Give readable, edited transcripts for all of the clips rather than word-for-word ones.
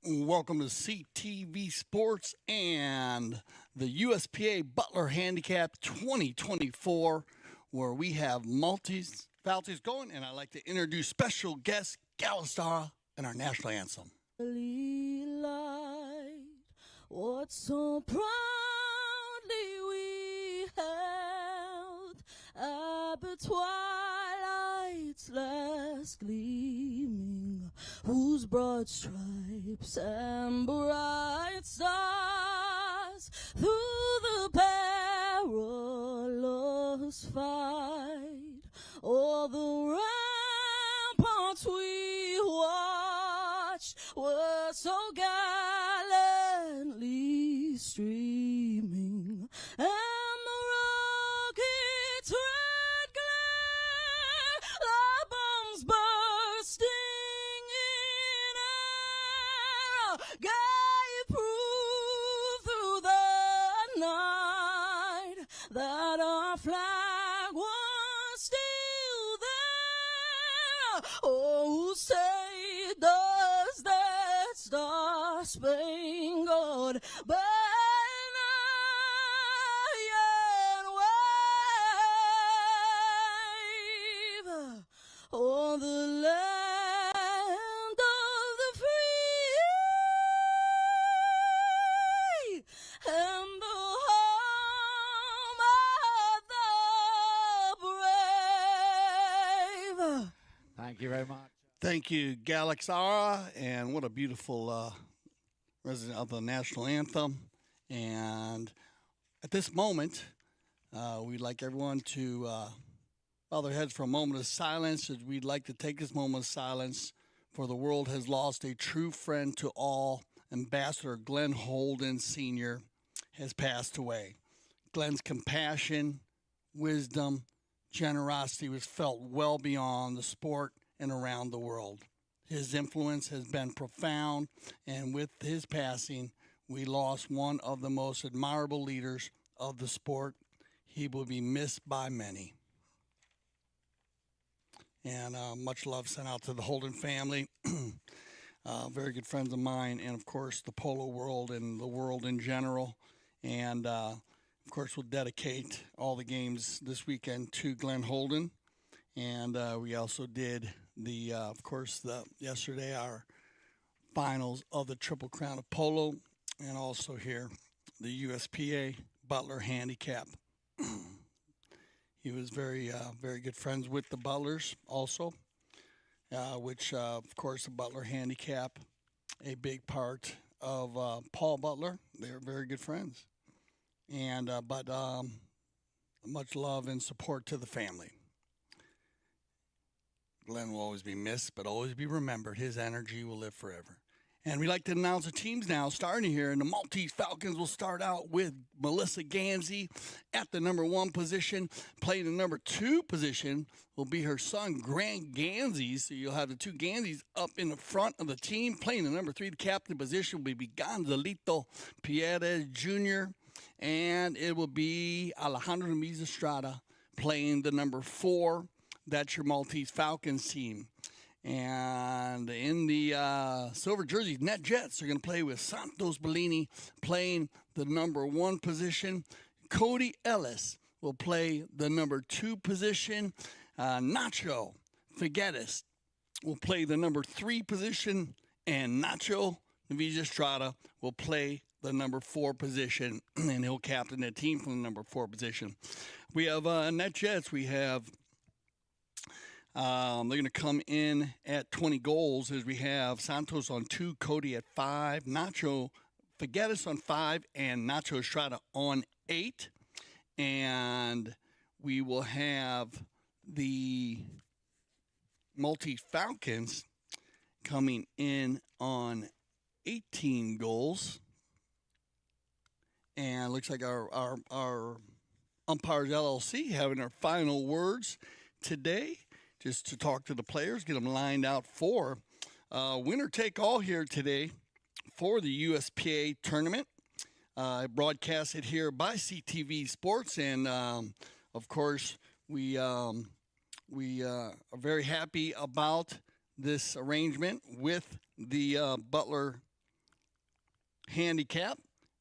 Welcome to CTV Sports and the USPA Butler Handicap 2024, where we have Maltese Falcons going, and I'd like to introduce special guest Galistara and our national anthem. Light, what so proudly we held at the twilight's last gleaming, whose broad stripes and bright stars through the perilous fight o'er the ramparts we watched were so gallantly streaming, and the rockets' red glare, the bombs bursting in air, gave proof through the night that our flag was still there. Oh, say does that star-spangled banner yet wave o'er the land of the free and the home of the brave? Thank you very much. Thank you, Galistara, and what a beautiful resident of the national anthem. And at this moment, we'd like everyone to bow their heads for a moment of silence, as we'd like to take this moment of silence for the world has lost a true friend to all. Ambassador Glenn Holden Sr. has passed away. Glenn's compassion, wisdom, generosity was felt well beyond the sport and around the world. His influence has been profound, and with his passing, we lost one of the most admirable leaders of the sport. He will be missed by many. And much love sent out to the Holden family, very good friends of mine, and of course the polo world and the world in general. And of course, we'll dedicate all the games this weekend to Glenn Holden. And we also did yesterday our finals of the Triple Crown of Polo, and also here the USPA Butler Handicap. He was very good friends with the Butlers also, which of course the Butler Handicap, a big part of Paul Butler. They were very good friends, and but much love and support to the family. Glenn will always be missed, but always be remembered. His energy will live forever. And we'd like to announce the teams now, starting here. And the Maltese Falcons will start out with Melissa Gansey at the number 1 position. Playing the number 2 position will be her son, Grant Gansey. So you'll have the 2 Ganseys up in the front of the team. Playing the number 3, the captain position, will be Gonzalito Pierres Jr. And it will be Alejandro Mizastrada playing the number 4. That's your Maltese Falcons team. And in the silver jerseys, Netjets are going to play with Santos Bellini playing the number 1 position. Cody Ellis will play the number 2 position. Nacho Figueres will play the number 3 position. And Nacho Villastrada will play the number 4 position. And he'll captain the team from the number 4 position. We have Netjets. We have... they're going to come in at 20 goals, as we have Santos on 2, Cody at 5, Nacho Figueres on 5, and Nacho Estrada on 8. And we will have the Maltese Falcons coming in on 18 goals. And it looks like our Umpires LLC having their final words today, just to talk to the players, get them lined out for winner take all here today for the USPA tournament. Broadcasted here by CTV Sports, and of course we are very happy about this arrangement with the Butler Handicap,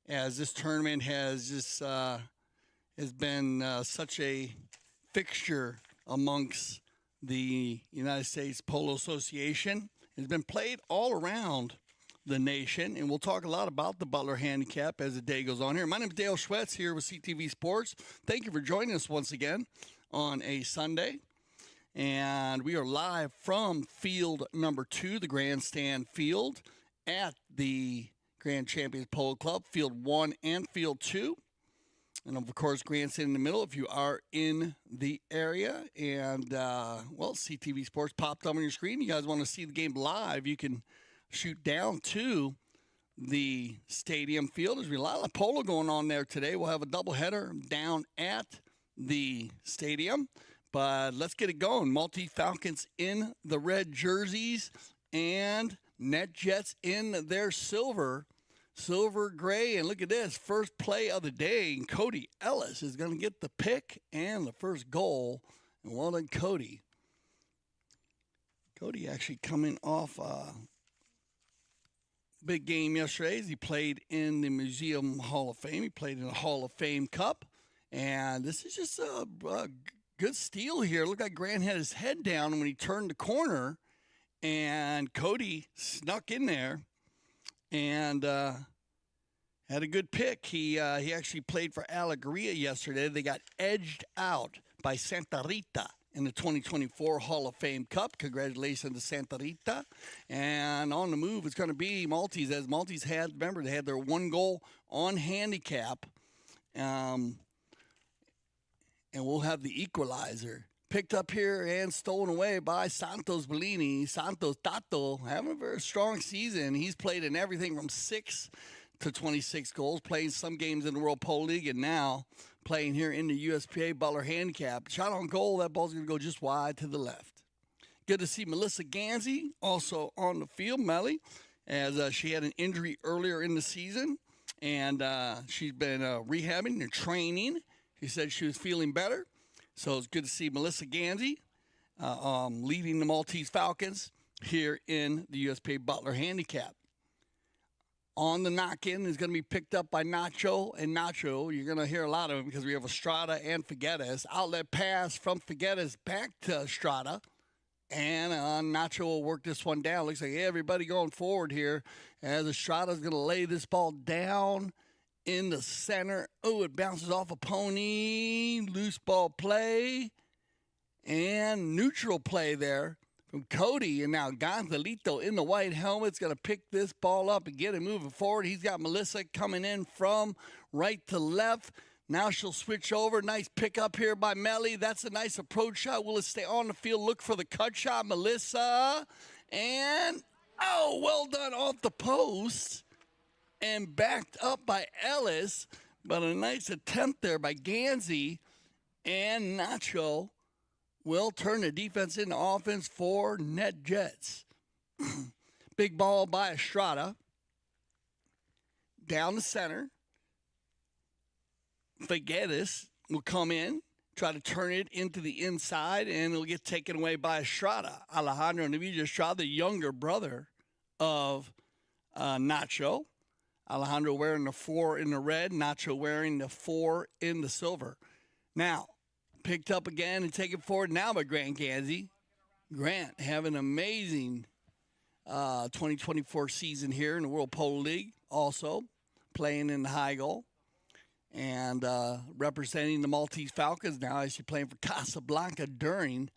as this tournament has just has been such a fixture amongst the United States Polo Association. It's been played all around the nation, and we'll talk a lot about the Butler Handicap as the day goes on here. My name is Dale Schwetz here with CTV Sports. Thank you for joining us once again on a Sunday. And we are live from field number 2, the grandstand field at the Grand Champions Polo Club, field 1 and field 2. And of course, grandstand in the middle if you are in the area. And, well, CTV Sports popped up on your screen. You guys want to see the game live, you can shoot down to the stadium field. There's a lot of polo going on there today. We'll have a doubleheader down at the stadium. But let's get it going. Maltese Falcons in the red jerseys and Netjets in their silver gray. And look at this, first play of the day. And Cody Ellis is going to get the pick and the first goal. And well done, Cody. Cody actually coming off a big game yesterday as he played in the Museum Hall of Fame. He played in the Hall of Fame Cup. And this is just a good steal here. Looked like Grant had his head down when he turned the corner. And Cody snuck in there and had a good pick. He actually played for Alegria yesterday. They got edged out by Santa Rita in the 2024 Hall of Fame Cup. Congratulations to Santa Rita. And on the move, it's going to be Maltese. As Maltese had, remember, they had their 1 goal on handicap. And we'll have the equalizer. Picked up here and stolen away by Santos Bellini. Santos Tato having a very strong season. He's played in everything from 6 to 26 goals, playing some games in the World Polo League, and now playing here in the USPA Butler Handicap. Shot on goal, that ball's going to go just wide to the left. Good to see Melissa Gansey also on the field, Melly, as she had an injury earlier in the season, and she's been rehabbing and training. She said she was feeling better. So it's good to see Melissa Gansey leading the Maltese Falcons here in the USPA Butler Handicap. On the knock-in is going to be picked up by Nacho. And Nacho, you're going to hear a lot of them because we have Estrada and Figueres. Outlet pass from Figueres back to Estrada. And Nacho will work this one down. Looks like everybody going forward here as Estrada's going to lay this ball down in the center. Oh, it bounces off a pony. Loose ball play. And neutral play there from Cody. And now Gonzalito in the white helmet's going to pick this ball up and get it moving forward. He's got Melissa coming in from right to left. Now she'll switch over. Nice pick up here by Melly. That's a nice approach shot. Will it stay on the field? Look for the cut shot. Melissa. And, oh, well done off the post. And backed up by Ellis, but a nice attempt there by Gansey. And Nacho will turn the defense into offense for Netjets. Big ball by Estrada. Down the center. Figueres will come in, try to turn it into the inside, and it'll get taken away by Estrada. Alejandro Navilla Estrada, the younger brother of Nacho. Alejandro wearing the 4 in the red, Nacho wearing the 4 in the silver. Now, picked up again and taken forward now by Grant Gansey. Grant having an amazing 2024 season here in the World Polo League, also playing in the high goal. And representing the Maltese Falcons now as she's playing for Casablanca during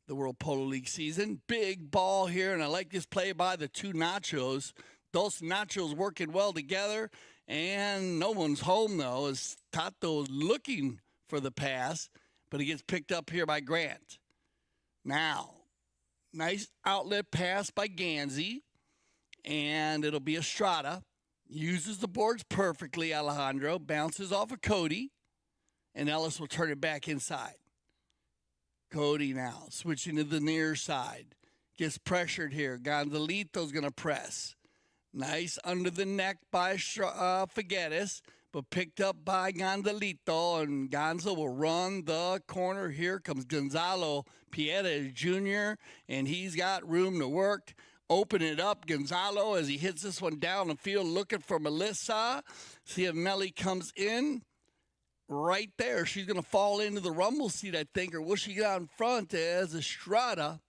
the World Polo League season. Big ball here, and I like this play by the 2 Nachos. Those Nachos working well together, and no one's home, though, as Tato's looking for the pass, but he gets picked up here by Grant. Now, nice outlet pass by Gansey, and it'll be Estrada. Uses the boards perfectly, Alejandro. Bounces off of Cody, and Ellis will turn it back inside. Cody now switching to the near side. Gets pressured here. Gonzalito's going to press. Nice under the neck by Figueres, but picked up by Gonzalito, and Gonzo will run the corner. Here comes Gonzalo Pierres Jr., and he's got room to work open it up. Gonzalo, as he hits this one down the field, looking for Melissa. See if Melly comes in. Right there. She's going to fall into the rumble seat, I think, or will she get out in front as Estrada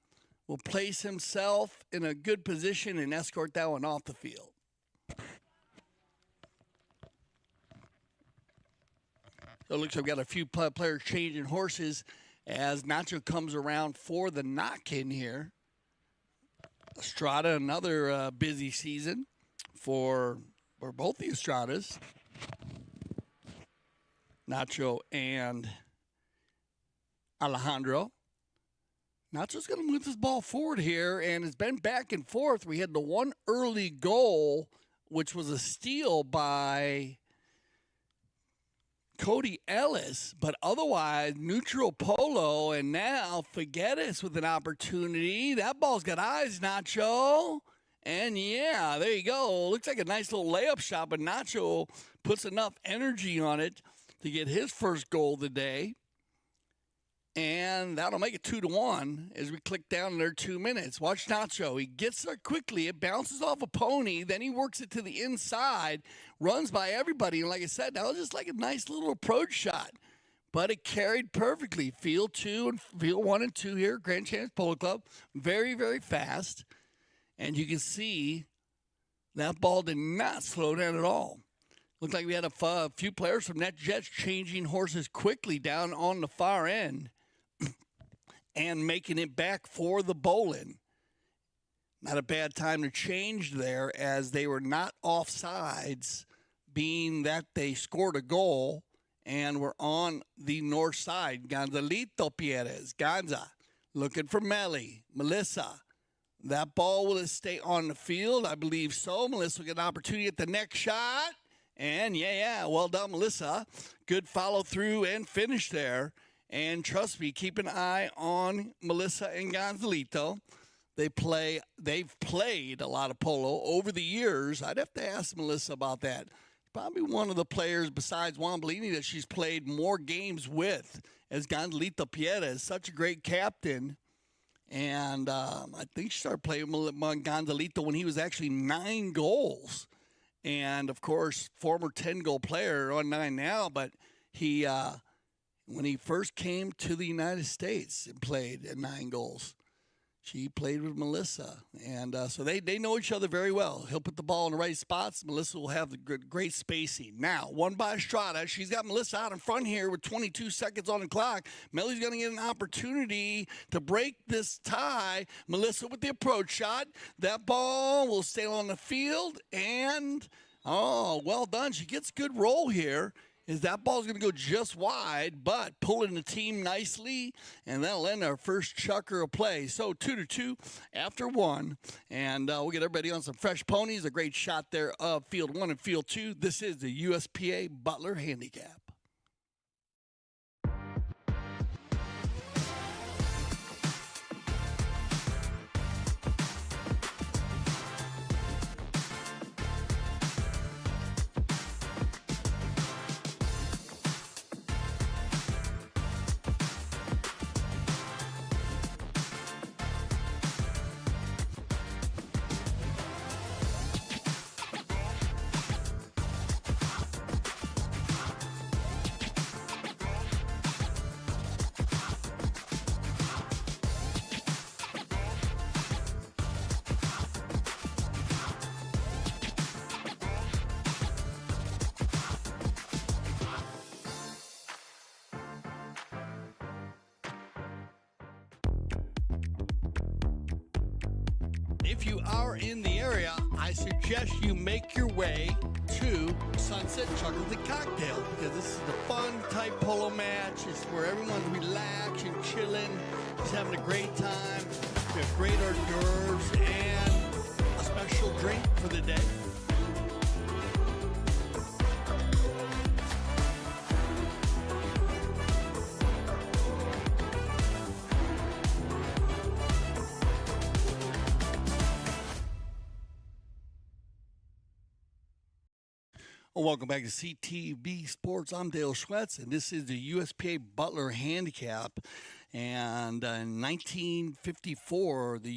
will place himself in a good position and escort that one off the field. So it looks like we've got a few players changing horses as Nacho comes around for the knock-in here. Estrada, another busy season for both the Estradas. Nacho and Alejandro. Nacho's going to move this ball forward here, and it's been back and forth. We had the one early goal, which was a steal by Cody Ellis, but otherwise neutral polo, and now Figueres with an opportunity. That ball's got eyes, Nacho. And yeah, there you go. Looks like a nice little layup shot, but Nacho puts enough energy on it to get his first goal of the day. And that'll make it 2-1 as we click down in their 2 minutes. Watch Nacho. He gets there quickly. It bounces off a pony. Then he works it to the inside, runs by everybody. And like I said, that was just like a nice little approach shot. But it carried perfectly. Field 1 and 2 here, Grand Champs Polo Club. Very, very fast. And you can see that ball did not slow down at all. Looked like we had a few players from Netjets changing horses quickly down on the far end and making it back for the bowling. Not a bad time to change there, as they were not offsides, being that they scored a goal and were on the north side. Gonzalito Pierez, Gonza, looking for Melissa. That ball will stay on the field? I believe so. Melissa will get an opportunity at the next shot. And, yeah, well done, Melissa. Good follow-through and finish there. And trust me, keep an eye on Melissa and Gonzalito. They've played a lot of polo over the years. I'd have to ask Melissa about that. Probably one of the players besides Juan Bellini that she's played more games with, as Gonzalito Pierez, such a great captain. And I think she started playing with Gonzalito when he was actually 9 goals. And, of course, former 10-goal player on 9 now, but he, when he first came to the United States and played at 9 goals, she played with Melissa. And so they know each other very well. He'll put the ball in the right spots. Melissa will have the great spacing. Now, one by Estrada. She's got Melissa out in front here with 22 seconds on the clock. Melly's going to get an opportunity to break this tie. Melissa with the approach shot. That ball will stay on the field. And, oh, well done. She gets good roll here. That ball's going to go just wide, but pulling the team nicely, and that'll end our first Chukker of play. So 2-2 after 1, and we'll get everybody on some fresh ponies. A great shot there of Field 1 and Field 2. This is the USPA Butler Handicap. If you are in the area, I suggest you make your way to Sunset Chukker the Cocktail, because this is a fun type polo match. It's where everyone's relaxing, chilling, just having a great time. We have great hors d'oeuvres and a special drink for the day. Well, welcome back to CTV Sports. I'm Dale Schwetz, and this is the USPA Butler Handicap. And in 1954, the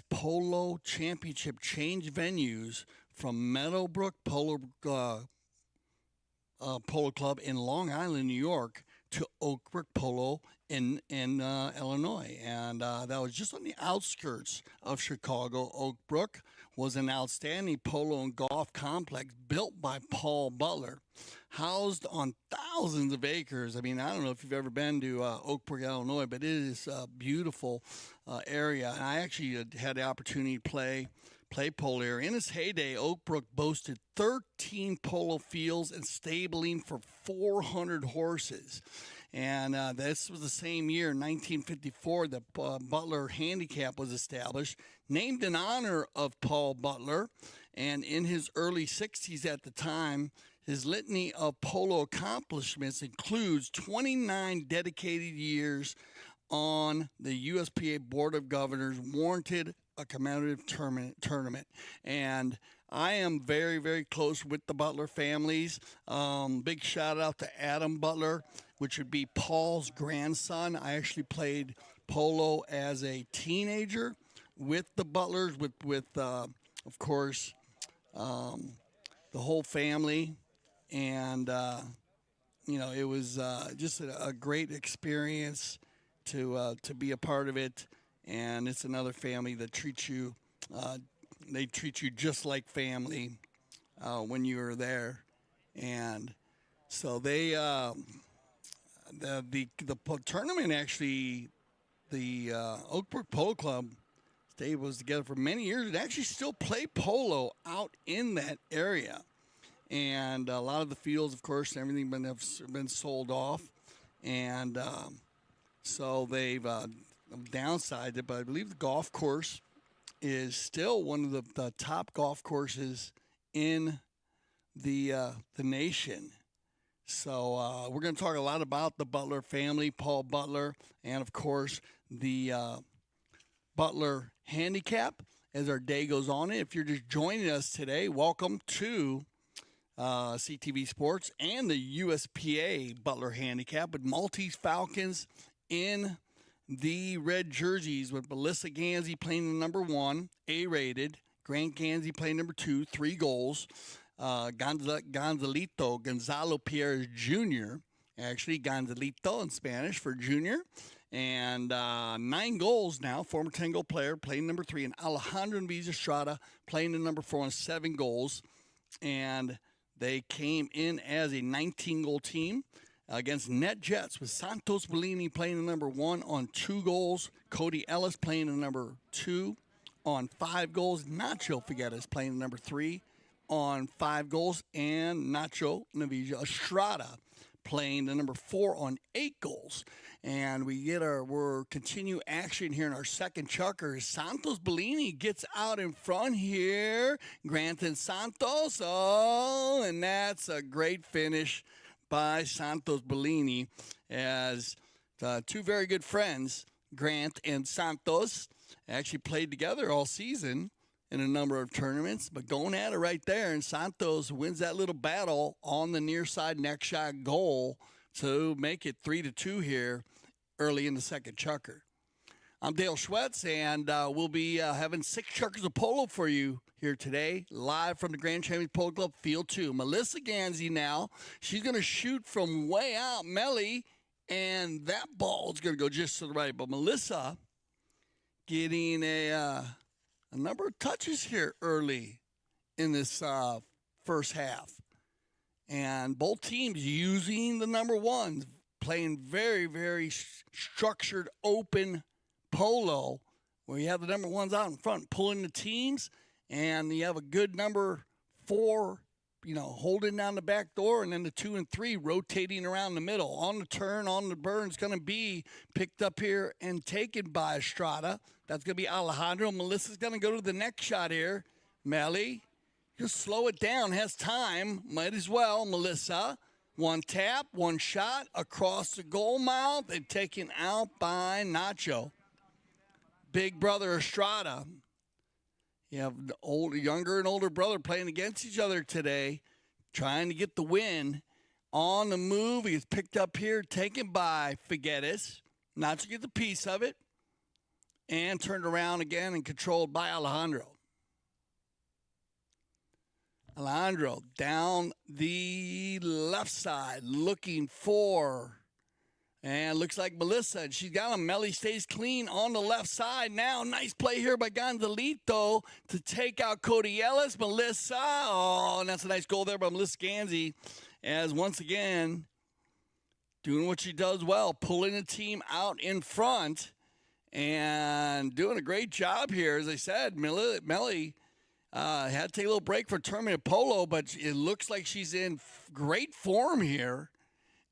Polo Championship changed venues from Meadowbrook Polo Club in Long Island, New York, to Oakbrook Polo in Illinois, and that was just on the outskirts of Chicago. Oakbrook was an outstanding polo and golf complex built by Paul Butler, housed on thousands of acres. I mean, I don't know if you've ever been to Oakbrook, Illinois, but it is a beautiful area. And I actually had the opportunity to play polo here. In its heyday, Oakbrook boasted 13 polo fields and stabling for 400 horses. And this was the same year, 1954, that Butler Handicap was established, named in honor of Paul Butler. And in his early 60s at the time, his litany of polo accomplishments includes 29 dedicated years on the USPA Board of Governors, warranted a commemorative tournament. And I am very, very close with the Butler families. Big shout out to Adam Butler, which would be Paul's grandson. I actually played polo as a teenager with the Butlers, with of course, the whole family. And, it was just a great experience to be a part of it. And it's another family that treats you, they treat you just like family when you are there. And so they, the tournament actually, the Oakbrook Polo Club was together for many years. It actually still play polo out in that area. And a lot of the fields, of course, everything have been sold off. And so they've downsized it, but I believe the golf course is still one of the top golf courses in the nation. So we're going to talk a lot about the Butler family, Paul Butler, and of course the Butler Handicap as our day goes on. If you're just joining us today, welcome to CTV Sports and the USPA Butler Handicap with Maltese Falcons in the red jerseys, with Melissa Gansey playing the number 1, A-rated. Grant Gansey playing number 2, 3 goals. Gonzalo Pierre Jr., actually Gonzalito in Spanish for junior. And 9 goals now, former 10-goal player playing number 3. And Alejandro Enviz Estrada playing the number 4 on 7 goals. And they came in as a 19-goal team against Netjets, with Santos Bellini playing the number 1 on 2 goals. Cody Ellis playing the number 2 on 5 goals. Nacho Figueres playing the number 3 on 5 goals. And Nacho Navija Estrada playing the number 4 on 8 goals. And we're continue action here in our second chukker. Santos Bellini gets out in front here. Granton Santos. Oh, and that's a great finish by Santos Bellini, as 2 very good friends, Grant and Santos, actually played together all season in a number of tournaments, but going at it right there, and Santos wins that little battle on the near side neck shot goal to make it 3-2 here early in the second chukker. I'm Dale Schwetz, and we'll be having 6 chukkers of polo for you here today, live from the Grand Champions Polo Club Field 2. Melissa Gansey now, she's going to shoot from way out, Melly, and that ball is going to go just to the right. But Melissa getting a number of touches here early in this first half. And both teams using the number 1, playing very, very structured, open polo, where you have the number 1s out in front pulling the teams, and you have a good number 4, holding down the back door, and then the 2 and 3 rotating around the middle. On the turn, on the burn, is going to be picked up here and taken by Estrada. That's going to be Alejandro. Melissa's going to go to the next shot here. Melly, just slow it down, has time, might as well. Melissa, 1 tap, 1 shot across the goal mouth, and taken out by Nacho. Big brother Estrada. You have the younger and older brother playing against each other today, trying to get the win. On the move, he's picked up here, taken by Figueres. Not to get the piece of it. and turned around again and controlled by Alejandro. Alejandro down the left side looking for, and looks like Melissa. She's got him. Melly stays clean on the left side now. Nice play here by Gonzalito to take out Cody Ellis. Melissa, oh, and that's a nice goal there by Melissa Gansey, as once again doing what she does well, pulling the team out in front and doing a great job here. As I said, Melly had to take a little break for tournament polo, but it looks like she's in great form here.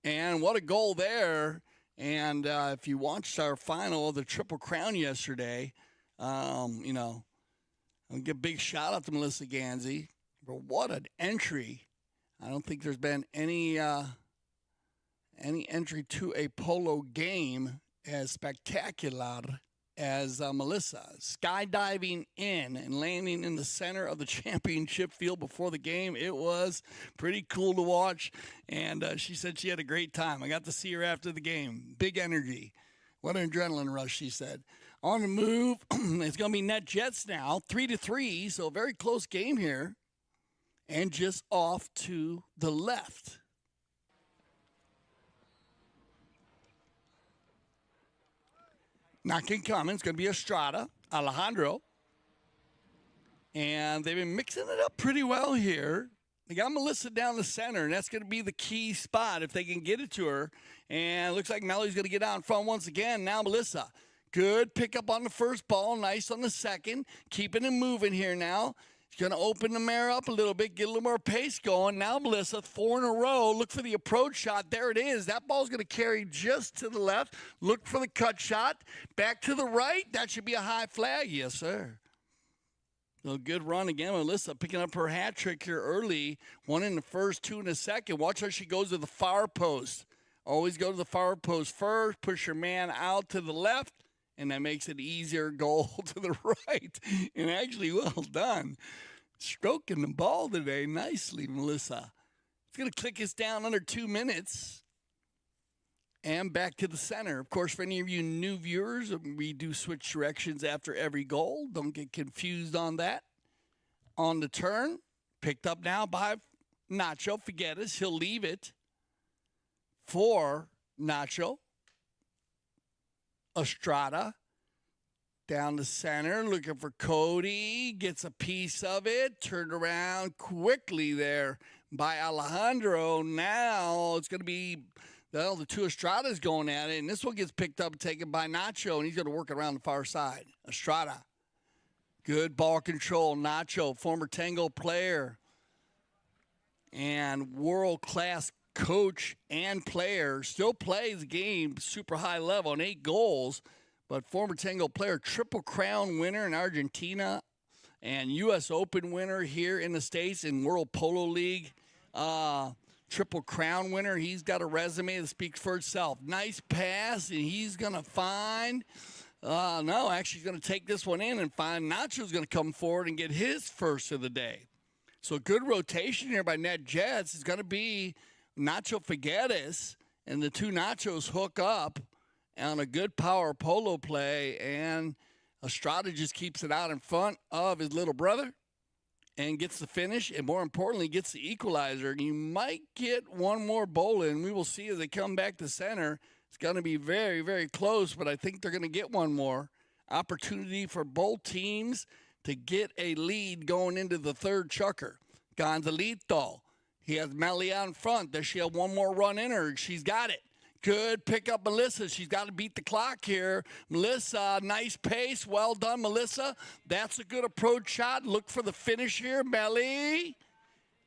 And what a goal there. And if you watched our final of the Triple Crown yesterday, I'll give a big shout out to Melissa Gansey. But what an entry. I don't think there's been any entry to a polo game as spectacular as Melissa. Skydiving in and landing in the center of the championship field before the game. It was pretty cool to watch, and she said she had a great time. I got to see her after the game. Big energy. What an adrenaline rush, she said. On the move, it's going to be Netjets now, 3-3, so a very close game here, and just off to the left. Knocking coming. It's going to be Estrada, Alejandro. And they've been mixing it up pretty well here. They got Melissa down the center, and that's going to be the key spot if they can get it to her. And it looks like Melly's going to get out in front once again. Now Melissa. Good pickup on the first ball. Nice on the second. Keeping it moving here now. She's going to open the mare up a little bit, get a little more pace going. Now, Melissa, 4 in a row. Look for the approach shot. There it is. That ball's going to carry just to the left. Look for the cut shot. Back to the right. That should be a high flag. Yes, sir. A good run again. Melissa picking up her hat trick here early. 1 in the first, 2 in the second. Watch how she goes to the far post. Always go to the far post first. Push your man out to the left. And that makes it easier goal to the right. And actually, well done. Stroking the ball today nicely, Melissa. It's going to click us down under 2 minutes. And back to the center. Of course, for any of you new viewers, we do switch directions after every goal. Don't get confused on that. On the turn, picked up now by Nacho Figueres. He'll leave it for Nacho. Estrada down the center, looking for Cody, gets a piece of it, turned around quickly there by Alejandro. Now it's going to be, the two Estradas going at it, and this one gets picked up and taken by Nacho, and he's going to work around the far side. Estrada, good ball control. Nacho, former Tango player and world-class coach and player, still plays the game super high level and 8 goals, but former Tango player, Triple Crown winner in Argentina and U.S. Open winner here in the States in World Polo League. Triple Crown winner. He's got a resume that speaks for itself. Nice pass, and he's going to find, he's going to take this one in and find Nacho's going to come forward and get his first of the day. So good rotation here by Netjets. It's going to be Nacho Figueres, and the two Nachos hook up on a good power polo play, and Estrada just keeps it out in front of his little brother and gets the finish, and more importantly, gets the equalizer. You might get one more bowl in. We will see as they come back to center. It's going to be very, very close, but I think they're going to get one more. Opportunity for both teams to get a lead going into the third Chukker. Gonzalito. He has Melly out in front. Does she have one more run in her? She's got it. Good pick up, Melissa. She's got to beat the clock here. Melissa, nice pace. Well done, Melissa. That's a good approach shot. Look for the finish here, Melly.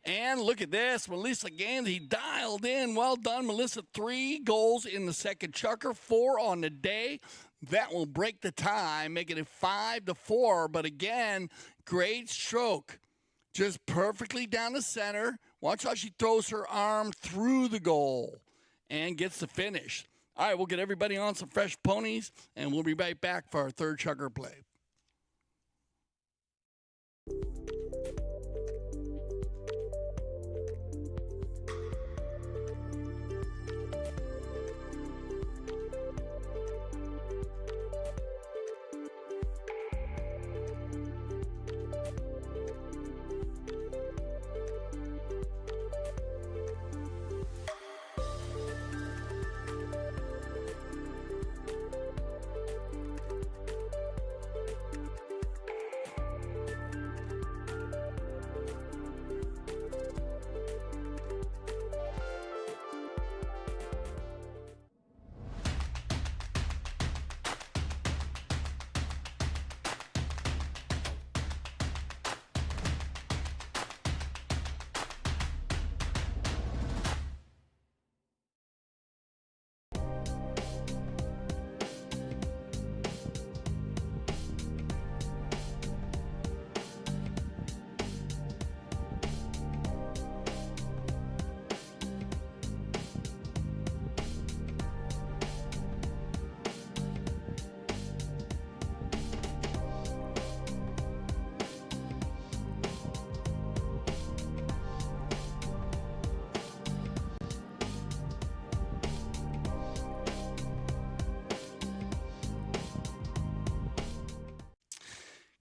And look at this. Melissa Gansey dialed in. Well done, Melissa. 3 goals in the second Chukker, 4 on the day. That will break the tie, making it 5-4. But again, great stroke. Just perfectly down the center. Watch how she throws her arm through the goal and gets the finish. All right, we'll get everybody on some fresh ponies, and we'll be right back for our third Chukker play.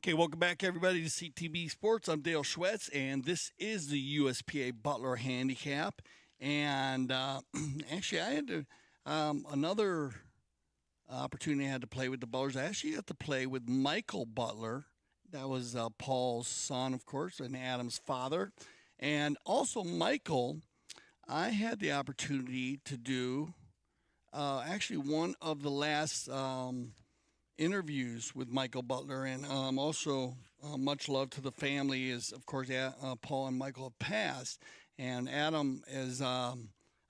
Okay, welcome back, everybody, to CTB Sports. I'm Dale Schwetz, and this is the USPA Butler Handicap. And actually, I had to, another opportunity I had to play with the Butlers. I actually got to play with Michael Butler. That was Paul's son, of course, and Adam's father. And also, Michael, I had the opportunity to do actually one of the last interviews with Michael Butler, and also much love to the family. Is of course Paul and Michael have passed, and Adam is I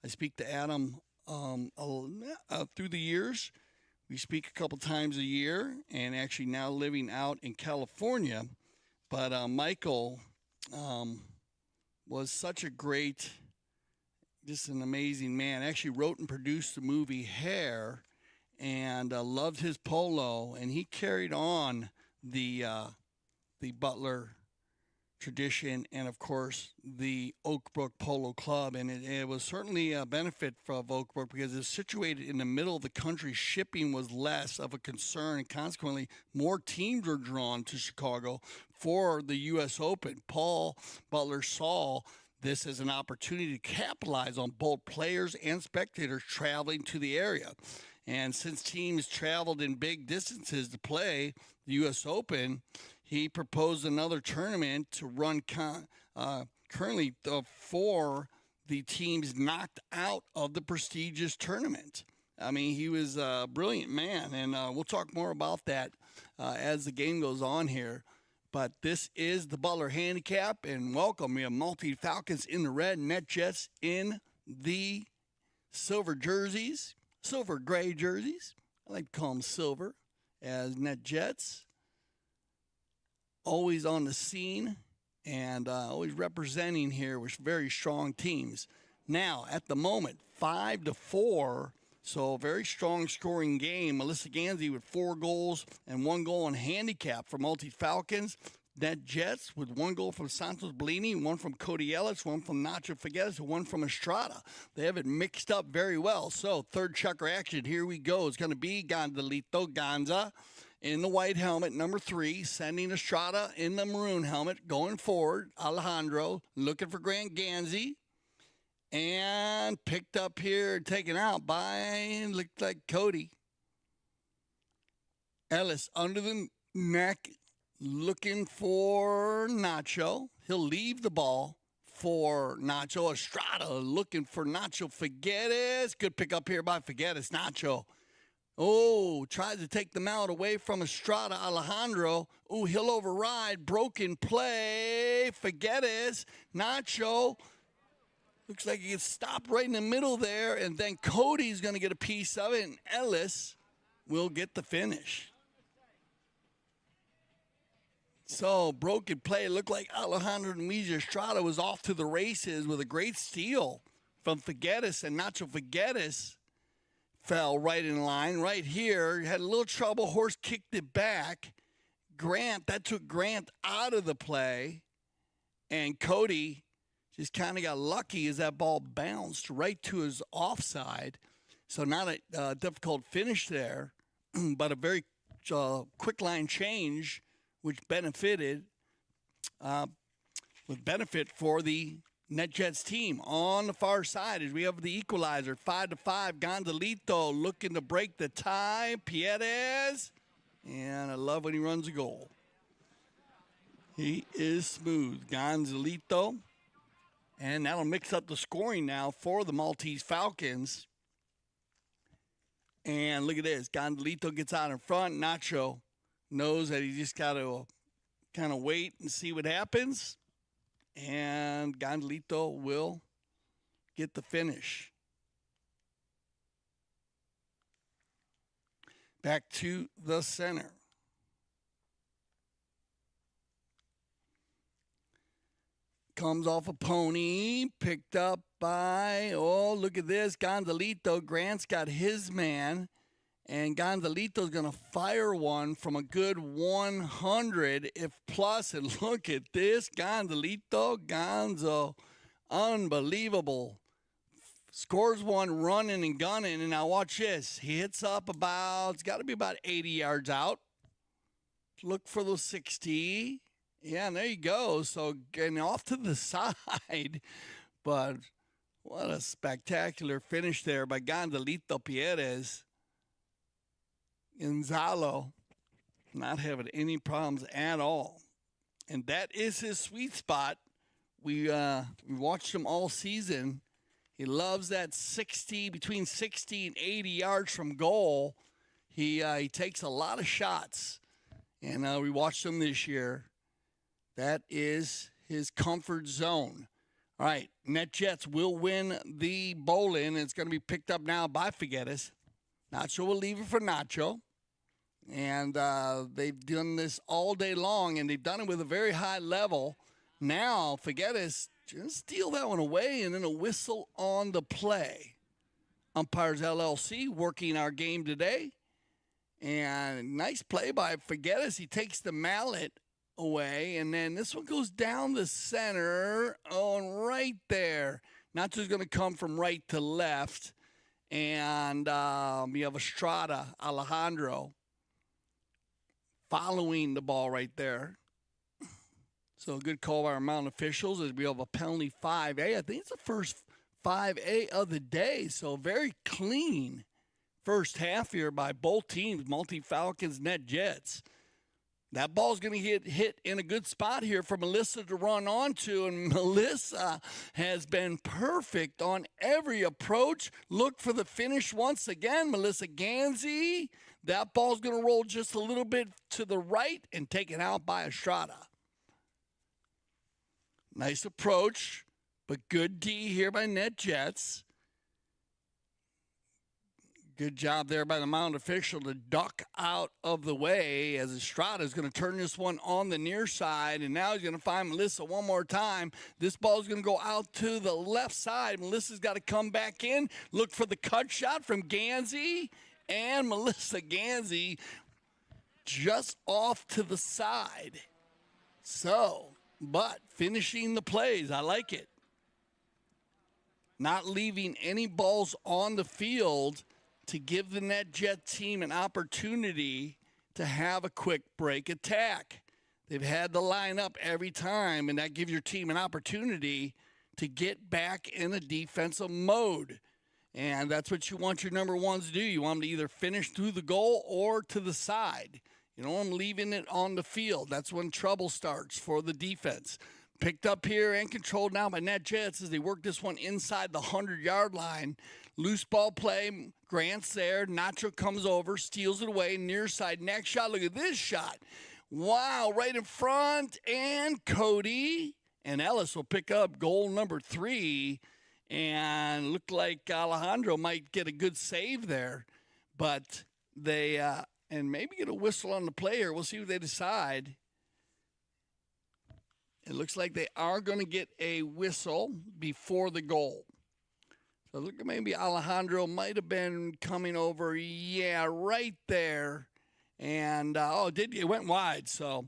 speak to Adam through the years. We speak a couple times a year, and actually now living out in California. But Michael was such a great, just an amazing man. Actually wrote and produced the movie Hair, and loved his polo, and he carried on the Butler tradition, and of course the Oak Brook Polo Club. And it was certainly a benefit for Oak Brook because it's situated in the middle of the country. Shipping was less of a concern, and consequently more teams were drawn to Chicago for the U.S. Open. Paul Butler saw this as an opportunity to capitalize on both players and spectators traveling to the area. And since teams traveled in big distances to play the U.S. Open, he proposed another tournament to run currently for the teams knocked out of the prestigious tournament. I mean, he was a brilliant man, and we'll talk more about that as the game goes on here. But this is the Butler Handicap, and welcome. We have Maltese Falcons in the red, Netjets in the silver jerseys. Silver gray jerseys. I like to call them silver, as Netjets. Always on the scene and always representing here with very strong teams. Now, at the moment, 5-4, so very strong scoring game. Melissa Gansey with 4 goals and 1 goal on handicap for Maltese Falcons. Netjets with 1 goal from Santos Bellini, 1 from Cody Ellis, 1 from Nacho Figueres, and 1 from Estrada. They have it mixed up very well. So, third Chukker action. Here we go. It's going to be Gonzalito Gonza in the white helmet, number 3, sending Estrada in the maroon helmet, going forward. Alejandro looking for Grant Gansey. And picked up here, taken out by, looked like Cody Ellis under the neck, looking for Nacho. He'll leave the ball for Nacho. Estrada looking for Nacho Figueres. Good pick up here by Figueres. Nacho. Oh, tries to take them out away from Estrada. Alejandro. Oh, he'll override. Broken play. Figueres. Nacho. Looks like he gets stopped right in the middle there. And then Cody's going to get a piece of it. And Ellis will get the finish. So, broken play. It looked like Alejandro Estrada was off to the races with a great steal from Figueres, and Nacho Figueres fell right in line. Right here, had a little trouble. Horse kicked it back. That took Grant out of the play, and Cody just kind of got lucky as that ball bounced right to his offside. So, not a difficult finish there, but a very quick line change, which benefited with benefit for the Netjets team. On the far side, as we have the equalizer, 5-5. Gonzalito looking to break the tie. Pierres, and I love when he runs a goal. He is smooth, Gonzalito, and that'll mix up the scoring now for the Maltese Falcons. And look at this, Gonzalito gets out in front. Nacho knows that he just got to kind of wait and see what happens. And Gonzalito will get the finish. Back to the center. Comes off a pony, picked up by, oh, look at this, Gonzalito. Grant's got his man. And Gonzalito's going to fire one from a good 100 if plus. And look at this, Gonzo. Unbelievable. Scores one running and gunning. And now watch this. He hits up about, it's got to be about 80 yards out. Look for those 60. Yeah, and there you go. So getting off to the side. But what a spectacular finish there by Gandelito Pierez. Gonzalo not having any problems at all. And that is his sweet spot. We watched him all season. He loves that 60, between 60 and 80 yards from goal. He takes a lot of shots. And we watched him this year. That is his comfort zone. All right, Netjets will win the bowling. It's going to be picked up now by Figueres. Nacho will leave it for Nacho. And they've done this all day long, and they've done it with a very high level. Now, Figueres just steal that one away, and then a whistle on the play. Umpires LLC working our game today. And nice play by Figueres. He takes the mallet away, and then this one goes down the center. Oh, and right there. Nacho's going to come from right to left. And you have Estrada, Alejandro, following the ball right there. So a good call by our mountain officials as we have a penalty 5A. I think it's the first 5A of the day. So very clean first half here by both teams, Maltese Falcons, Netjets. That ball's going to hit in a good spot here for Melissa to run onto, and Melissa has been perfect on every approach. Look for the finish once again, Melissa Ganzi. That ball's going to roll just a little bit to the right and taken out by Estrada. Nice approach, but good D here by Netjets. Good job there by the mound official to duck out of the way as Estrada is going to turn this one on the near side, and now he's going to find Melissa one more time. This ball is going to go out to the left side. Melissa's got to come back in, look for the cut shot from Ganzi, and Melissa Ganzi just off to the side. So, but finishing the plays, I like it. Not leaving any balls on the field to give the Netjet team an opportunity to have a quick break attack. They've had the lineup every time, and that gives your team an opportunity to get back in a defensive mode. And that's what you want your number ones to do. You want them to either finish through the goal or to the side. You don't want them leaving it on the field. That's when trouble starts for the defense. Picked up here and controlled now by Netjets as they work this one inside the 100-yard line. Loose ball play. Grant's there. Nacho comes over, steals it away. Near side. Next shot. Look at this shot. Wow. Right in front. And Cody and Ellis will pick up goal number 3. And looked like Alejandro might get a good save there. But they, and maybe get a whistle on the player. We'll see what they decide. It looks like they are going to get a whistle before the goal. So look at maybe Alejandro might have been coming over. Yeah, right there. And, it went wide. So,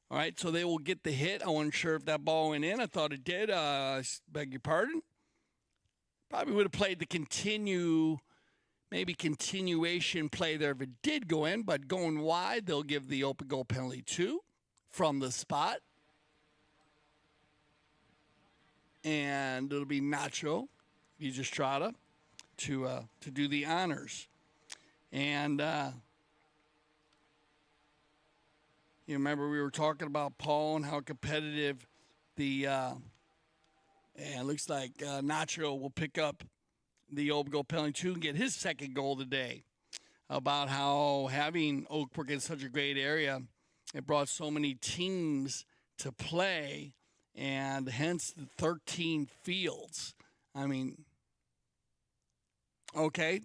all right, so they will get the hit. I wasn't sure if that ball went in. I thought it did. Beg your pardon. Probably would have played the continuation play there if it did go in. But going wide, they'll give the open goal penalty 2 from the spot. And it'll be Nacho Estrada to do the honors. And you remember we were talking about Paul and how competitive and it looks like Nacho will pick up the open goal penalty 2 and get his second goal today. About how having Oakbrook in such a great area, it brought so many teams to play. And hence the 13 fields. I mean, okay.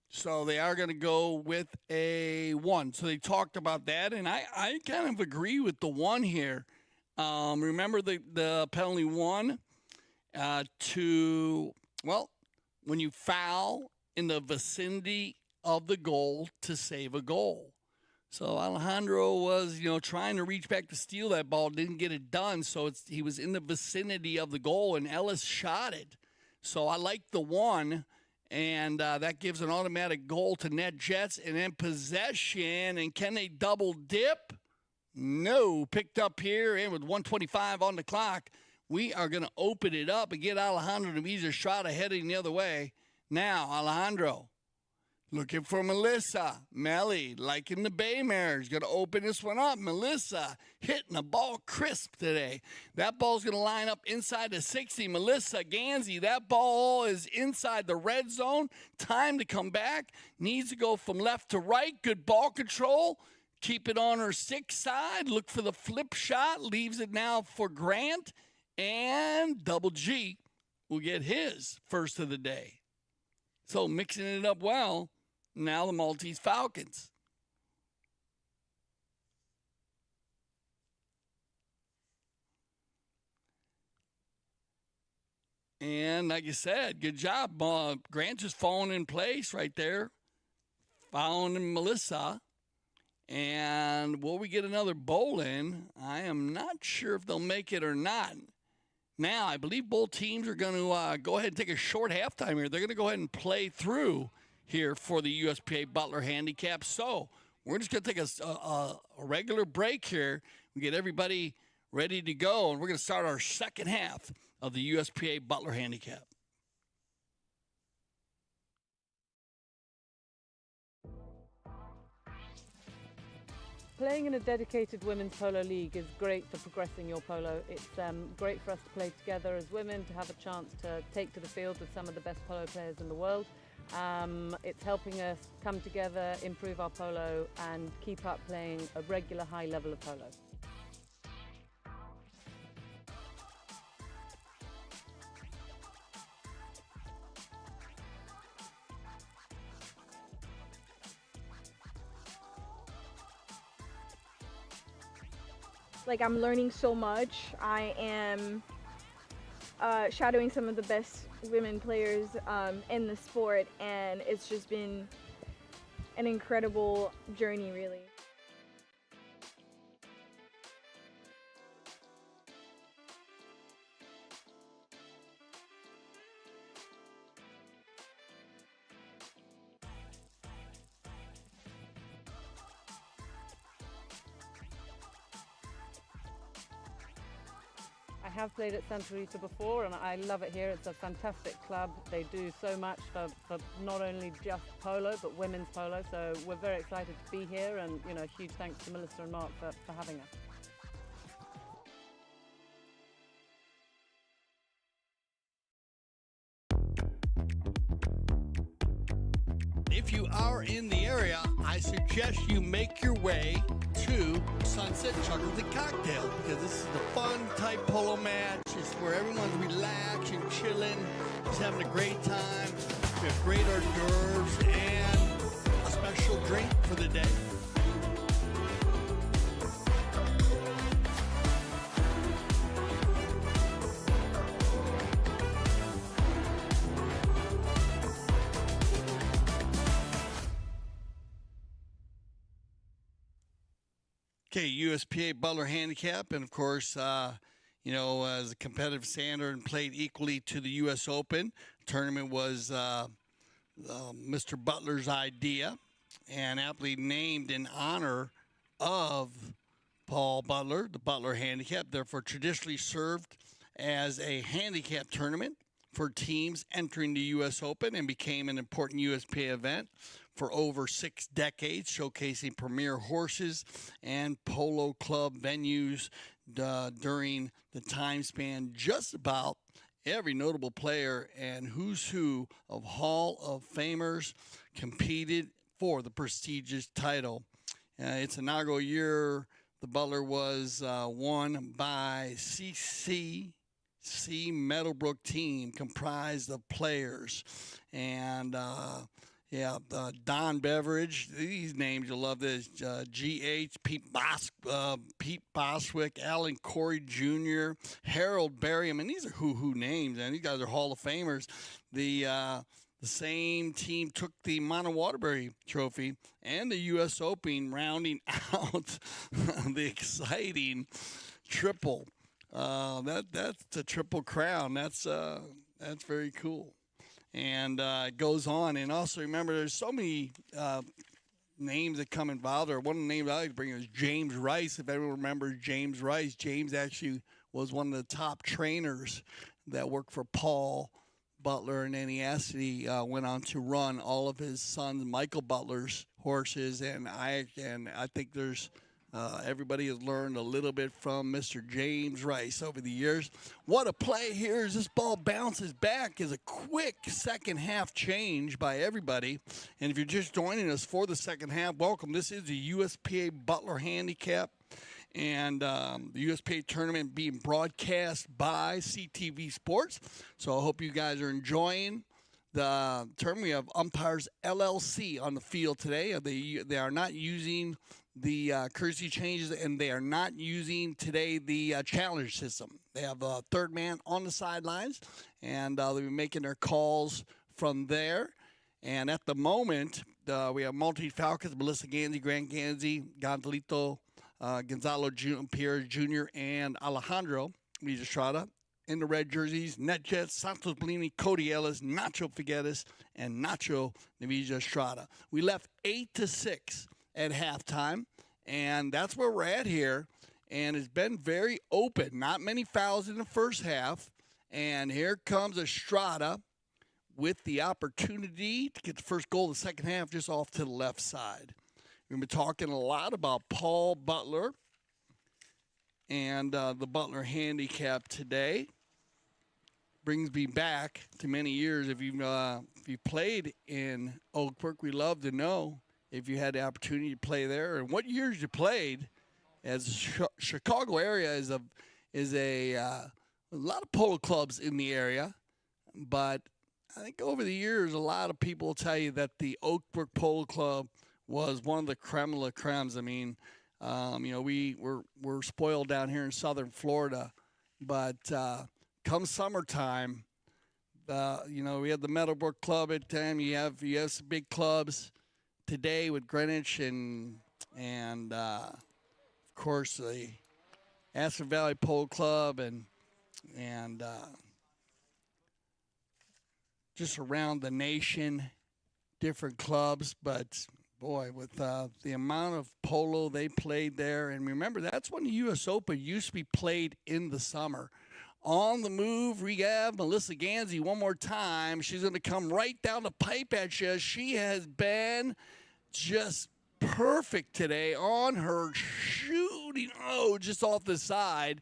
So they are going to go with a 1. So they talked about that, and I kind of agree with the 1 here. Remember the penalty 1 when you foul in the vicinity of the goal to save a goal. So Alejandro was, trying to reach back to steal that ball, didn't get it done. So he was in the vicinity of the goal, and Ellis shot it. So I like the 1, and that gives an automatic goal to Netjets, and then possession. And can they double dip? No, picked up here, and with 125 on the clock, we are going to open it up and get Alejandro Naviza Estrada heading the other way. Now, Alejandro, looking for Melissa. Melly, liking the Bay Mares, going to open this one up. Melissa hitting the ball crisp today. That ball's going to line up inside the 60. Melissa Gansey, that ball is inside the red zone. Time to come back. Needs to go from left to right. Good ball control. Keep it on her 6 side. Look for the flip shot. Leaves it now for Grant. And Double G will get his first of the day. So mixing it up well. Now the Maltese Falcons. And like you said, good job. Grant just falling in place right there. Following Melissa. And will we get another bowl in? I am not sure if they'll make it or not. Now, I believe both teams are going to go ahead and take a short halftime here. They're going to go ahead and play through here for the USPA Butler Handicap. So we're just going to take a regular break here. We get everybody ready to go, and we're going to start our second half of the USPA Butler Handicap. Playing in a dedicated women's polo league is great for progressing your polo. It's great for us to play together as women, to have a chance to take to the field with some of the best polo players in the world. It's helping us come together, improve our polo, and keep up playing a regular high level of polo. Like, I'm learning so much. I am shadowing some of the best women players in the sport, and it's just been an incredible journey, really. I have played at Santa Rita before, and I love it here. It's a fantastic club. They do so much for not only just polo, but women's polo. So we're very excited to be here, and huge thanks to Melissa and Mark for having us. If you are in the area, I suggest you make your way to Sunset Chukker the Cocktail, because this is the fun type polo match. It's where everyone's relaxing, chilling, just having a great time. We have great hors d'oeuvres and a special drink for the day. Okay, USPA Butler Handicap, and of course, as a competitive standard and played equally to the U.S. Open. Tournament was Mr. Butler's idea, and aptly named in honor of Paul Butler, the Butler Handicap. Therefore, traditionally served as a handicap tournament for teams entering the U.S. Open, and became an important USPA event for over 6 decades, showcasing premier horses and polo club venues during the time span. Just about every notable player and who's who of Hall of Famers competed for the prestigious title. Its inaugural year, the Butler was won by CC Meadowbrook team, comprised of players and Don Beveridge, these names, you'll love this, G.H., Pete Boswick, Alan Corey Jr., Harold Berry. I mean, these are who names, and these guys are Hall of Famers. The same team took the Mount Waterbury Trophy and the U.S. Open, rounding out the exciting triple. That's the Triple Crown. That's very cool. And it goes on. And also remember, there's so many names that come involved, or one of the names I like to bring is James Rice. If everyone remembers James Rice, James actually was one of the top trainers that worked for Paul Butler, and then he actually went on to run all of his son Michael Butler's horses. And I think there's everybody has learned a little bit from Mr. James Rice over the years. What a play here as this ball bounces back is a quick second half change by everybody. And if you're just joining us for the second half, welcome. This is the USPA Butler Handicap, and the USPA tournament being broadcast by CTV Sports. So I hope you guys are enjoying the tournament. We have Umpires LLC on the field today. They are not using the courtesy changes, and they are not using today the challenge system. They have a third man on the sidelines, and they'll be making their calls from there. And at the moment, we have Maltese Falcons, Melissa Ganzi, Grant Ganzi, Gonzalito, Gonzalo Pierre Jr., and Alejandro Estrada. In the red jerseys, Netjets, Santos Bellini, Cody Ellis, Nacho Figueres, and Nacho Estrada. We left 8-6 at halftime, and that's where we're at here. And it's been very open. Not many fouls in the first half. And here comes Estrada with the opportunity to get the first goal of the second half just off to the left side. We've been talking a lot about Paul Butler and the Butler Handicap today. Brings me back to many years. If you played in Oak Brook, we'd love to know if you had the opportunity to play there and what years you played. As the Chicago area is a lot of polo clubs in the area, but I think over the years a lot of people will tell you that the Oak Brook Polo Club was one of the creme de la cremes. I mean, we're spoiled down here in southern Florida, but come summertime, we have the Meadowbrook Club at time. You have some big clubs today with Greenwich and of course the Aspen Valley Polo Club and just around the nation, different clubs. But boy, with the amount of polo they played there, and remember that's when the U.S. Open used to be played in the summer. On the move, we have Melissa Ganzi one more time. She's going to come right down the pipe at you. She has been just perfect today on her shooting, just off the side,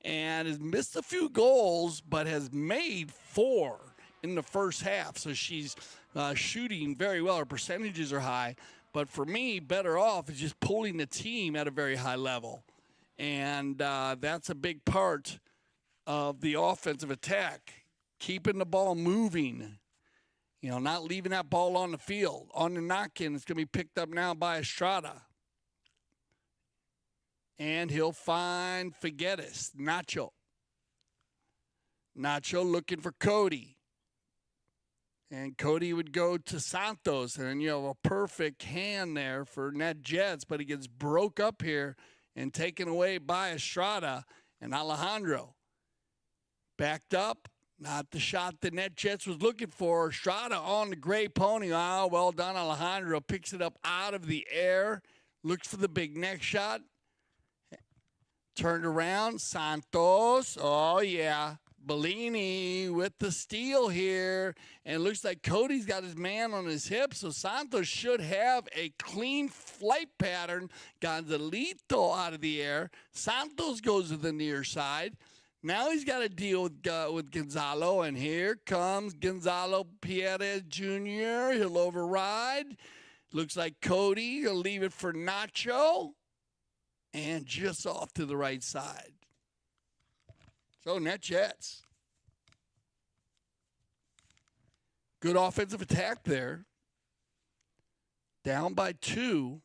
and has missed a few goals, but has made 4 in the first half. So she's shooting very well. Her percentages are high. But for me, better off is just pulling the team at a very high level. And that's a big part of the offensive attack, keeping the ball moving, not leaving that ball on the field. On the knock-in, it's going to be picked up now by Estrada. And he'll find Figueres, Nacho. Nacho looking for Cody. And Cody would go to Santos, and you have a perfect hand there for Netjets, but he gets broke up here and taken away by Estrada and Alejandro. Backed up, not the shot the Netjets was looking for. Estrada on the gray pony. Well done, Alejandro. Picks it up out of the air, looks for the big neck shot. Turned around, Santos. Oh, yeah. Bellini with the steal here, and it looks like Cody's got his man on his hip, so Santos should have a clean flight pattern. Gonzalito out of the air. Santos goes to the near side. Now he's got to deal with Gonzalo, and here comes Gonzalo Pierre Jr. He'll override. Looks like Cody. He'll leave it for Nacho, and just off to the right side. So Netjets. Good offensive attack there. Down by 2.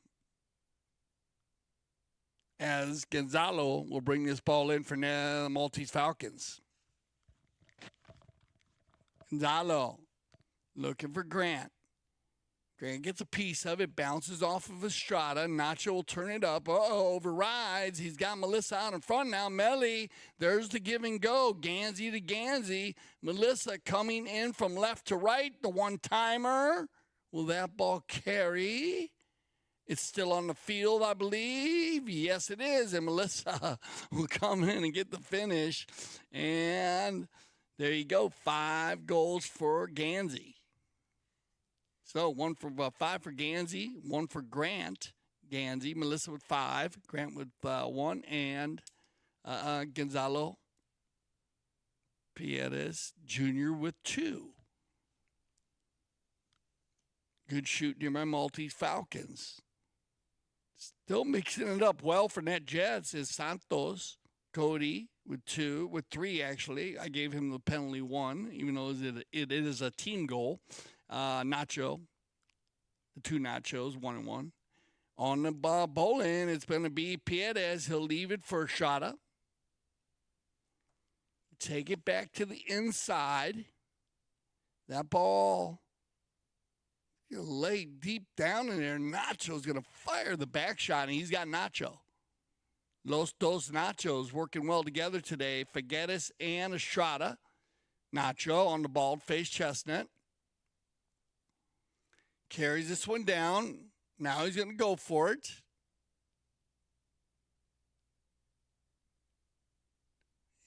As Gonzalo will bring this ball in for the Maltese Falcons. Gonzalo looking for Grant. Grant gets a piece of it, bounces off of Estrada. Nacho will turn it up. Overrides. He's got Melissa out in front now. Melly, there's the give and go. Ganzi to Ganzi. Melissa coming in from left to right. The one-timer. Will that ball carry? It's still on the field, I believe. Yes, it is. And Melissa will come in and get the finish. And there you go. 5 goals for Gansey. So 5 for Gansey, 1 for Grant. Gansey, Melissa with 5, Grant with 1, and Gonzalo Pierres Jr. with 2. Good shooting here by Maltese Falcons. Still mixing it up well for Netjets is Santos, Cody with 3 actually. I gave him the penalty 1, even though it is a team goal. Nacho, the 2 Nachos, 1 and 1. On the bowling, it's going to be Pierres. He'll leave it for Shada. Take it back to the inside. That ball lay deep down in there. Nacho's going to fire the back shot, and he's got Nacho. Los dos Nachos working well together today. Figueres and Estrada. Nacho on the bald face chestnut. Carries this one down. Now he's going to go for it.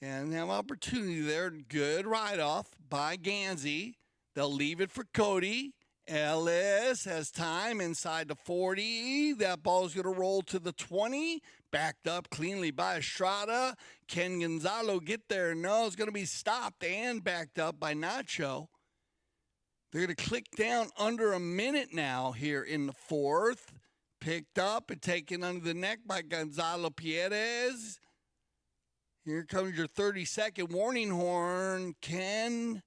And have opportunity there. Good ride-off by Gansey. They'll leave it for Cody. Ellis has time inside the 40. That ball's going to roll to the 20. Backed up cleanly by Estrada. Can Gonzalo get there? No, it's going to be stopped and backed up by Nacho. They're going to click down under a minute now here in the 4th. Picked up and taken under the neck by Gonzalo Pierres. Here comes your 30-second warning horn. Can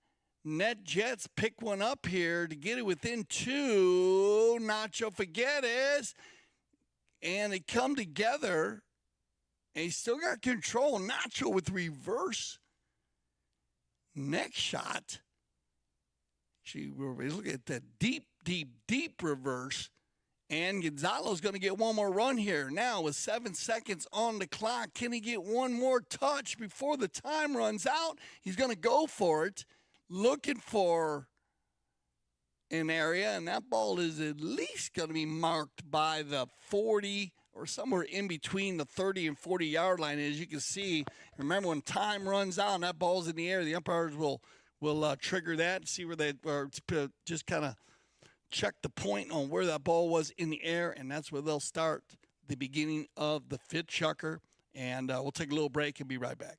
Netjets pick one up here to get it within 2? Nacho Figueres. And they come together. And he's still got control. Nacho with reverse neck shot. Look at that deep reverse. And Gonzalo's going to get one more run here. Now with 7 seconds on the clock, can he get one more touch before the time runs out? He's going to go for it, looking for an area, and that ball is at least going to be marked by the 40 or somewhere in between the 30 and 40-yard line. As you can see, remember when time runs out and that ball's in the air, the umpires will trigger that, see where they or just kind of check the point on where that ball was in the air, and that's where they'll start the beginning of the 5th Chukker. And we'll take a little break and be right back.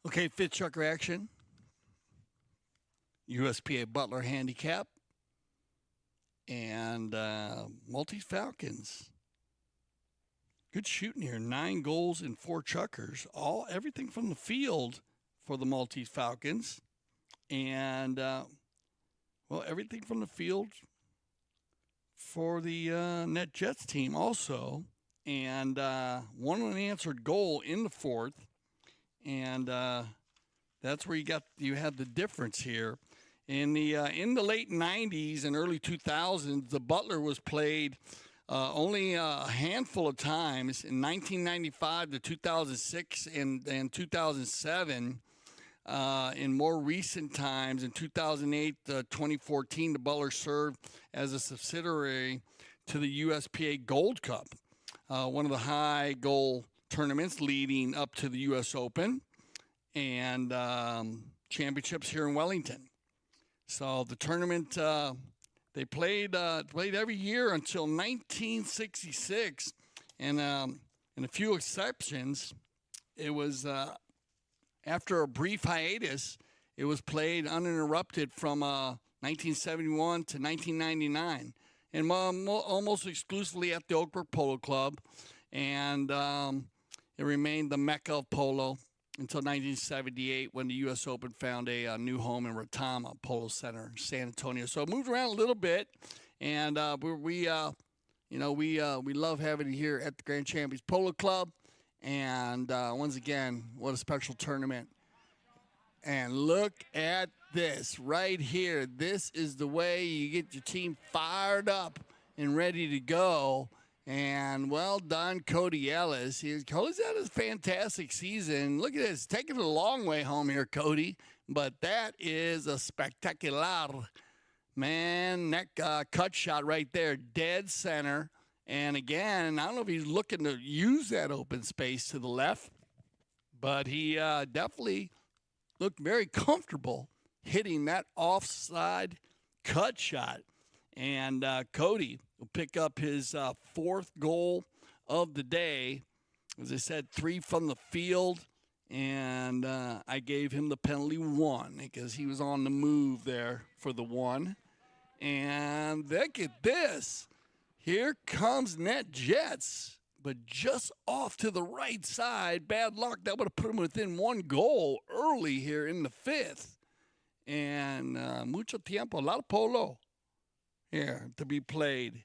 Okay, 5th Chukker action. USPA Butler Handicap. And Maltese Falcons. Good shooting here. 9 goals and 4 chukkers. Everything from the field for the Maltese Falcons. And, everything from the field for the Netjets team also. And one unanswered goal in the 4th. And that That's where you had the difference here. In the late 90s and early 2000s, the Butler was played only a handful of times in 1995 to 2006 and 2007. In more recent times, in 2008 to 2014, the Butler served as a subsidiary to the USPA Gold Cup, one of the high goal tournaments leading up to the U.S. Open and championships here in Wellington. So the tournament, they played every year until 1966, and in a few exceptions, it was after a brief hiatus, it was played uninterrupted from 1971 to 1999, and almost exclusively at the Oakbrook Polo Club, and it remained the mecca of polo until 1978 when the U.S. Open found a new home in Retama Polo Center, San Antonio. So it moved around a little bit, and we love having it here at the Grand Champions Polo Club. And once again, what a special tournament. And look at this right here. This is the way you get your team fired up and ready to go. And well done, Cody Ellis. Cody's had a fantastic season. Look at this. Taking it a long way home here, Cody. But that is a spectacular, man, neck cut shot right there. Dead center. And again, I don't know if he's looking to use that open space to the left, but he definitely looked very comfortable hitting that offside cut shot. And Cody will pick up his fourth goal of the day. As I said, 3 from the field, and I gave him the penalty 1 because he was on the move there for the 1. And look at this. Here comes Netjets, but just off to the right side. Bad luck. That would have put him within 1 goal early here in the 5th. And mucho tiempo, a lot of polo here to be played.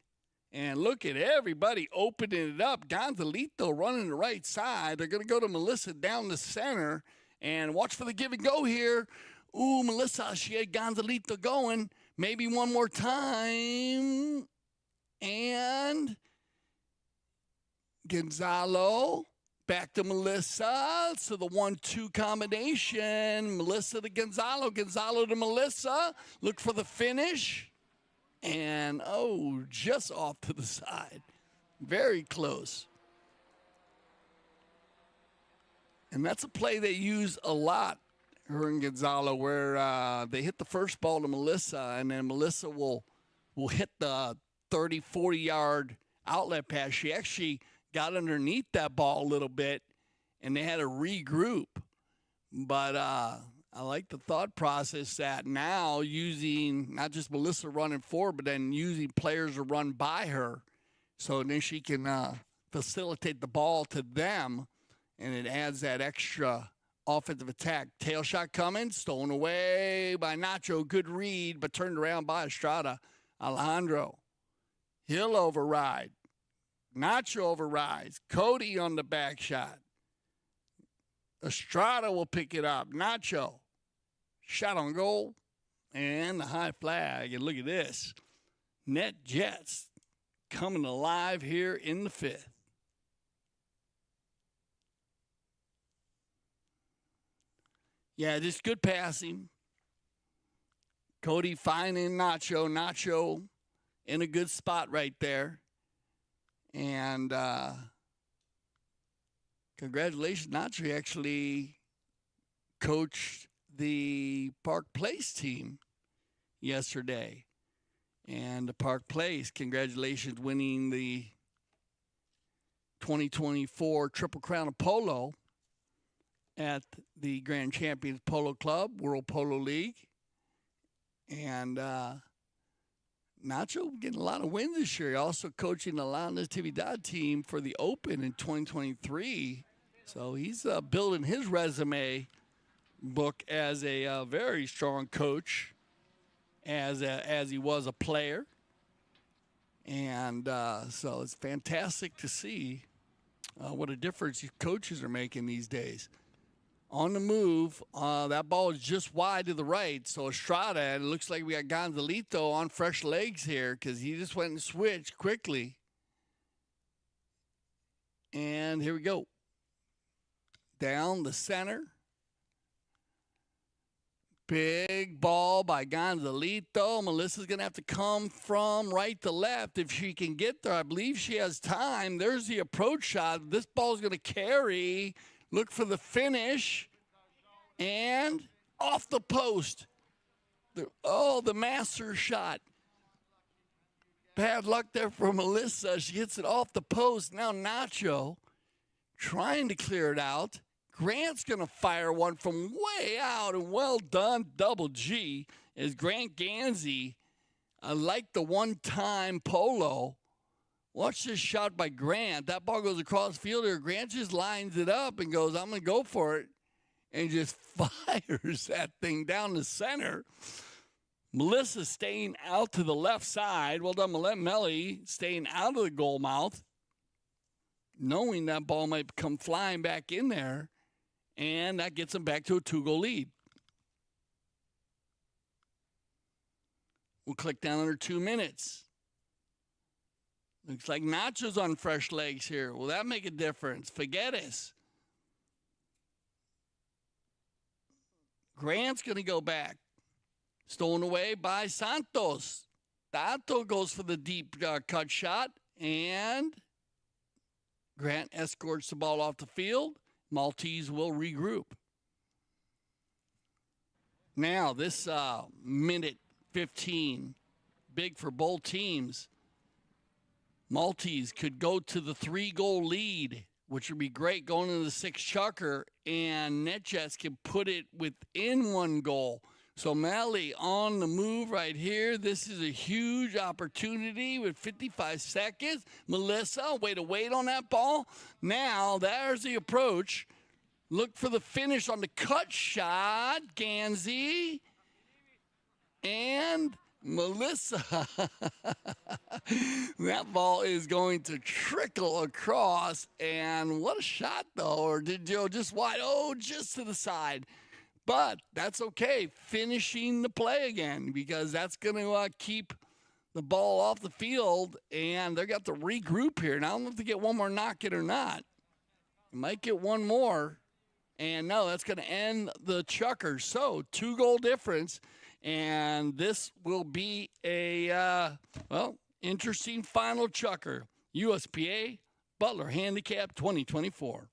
And look at everybody opening it up. Gonzalito running the right side. They're going to go to Melissa down the center. And watch for the give and go here. Ooh, Melissa, she had Gonzalito going. Maybe one more time. And Gonzalo back to Melissa. So the 1-2 combination. Melissa to Gonzalo. Gonzalo to Melissa. Look for the finish. And, oh, just off to the side. Very close. And that's a play they use a lot, her and Gonzalo, where they hit the first ball to Melissa, and then Melissa will hit the 30, 40-yard outlet pass. She actually got underneath that ball a little bit, and they had to regroup. But I like the thought process that now using not just Melissa running forward, but then using players to run by her so then she can facilitate the ball to them, and it adds that extra offensive attack. Tail shot coming, stolen away by Nacho. Good read, but turned around by Estrada. Alejandro. He'll override. Nacho overrides. Cody on the back shot. Estrada will pick it up. Nacho. Shot on goal. And the high flag. And look at this. Netjets coming alive here in the 5th. Yeah, just good passing. Cody finding Nacho. Nacho in a good spot right there. And congratulations, Nacho actually coached the Park Place team yesterday. And the Park Place, congratulations, winning the 2024 Triple Crown of Polo at the Grand Champions Polo Club, World Polo League. And Nacho getting a lot of wins this year. Also coaching the La Natividad team for the Open in 2023. So he's building his resume book as a very strong coach, as he was a player. And so it's fantastic to see what a difference these coaches are making these days. on the move. That ball is just wide to the right. So Estrada, and it looks like we got Gonzalito on fresh legs here because he just went and switched quickly. And here we go. Down the center. Big ball by Gonzalito. Melissa's going to have to come from right to left if she can get there. I believe she has time. There's the approach shot. This ball's going to carry. Look for the finish. And off the post. The master shot. Bad luck there for Melissa. She hits it off the post. Now Nacho trying to clear it out. Grant's going to fire one from way out, and well done, Double G, as Grant Gansey, like the one-time polo. Watch this shot by Grant. That ball goes across field here. Grant just lines it up and goes, I'm going to go for it, and just fires that thing down the center. Melissa staying out to the left side. Well done, Melly, staying out of the goal mouth, knowing that ball might come flying back in there. And that gets them back to a 2-goal lead. We'll click down under 2 minutes. Looks like Nacho's on fresh legs here. Will that make a difference? Figueres. Grant's going to go back. Stolen away by Santos. Tato goes for the deep cut shot. And Grant escorts the ball off the field. Maltese will regroup. Now, this minute 15, big for both teams. Maltese could go to the 3-goal lead, which would be great going into the 6th Chukker, and Netjets can put it within 1 goal. So Mally on the move right here. This is a huge opportunity with 55 seconds. Melissa, way to wait on that ball. Now, there's the approach. Look for the finish on the cut shot. Gansey. And Melissa. That ball is going to trickle across. And what a shot, though. Or did Joe just wide? Oh, just to the side. But that's okay, finishing the play again, because that's going to keep the ball off the field, and they're got to regroup here. Now, I don't know if they get one more knock in or not. They might get one more, and no, that's going to end the Chukker. So, 2-goal difference, and this will be a, interesting final Chukker. USPA Butler Handicap 2024.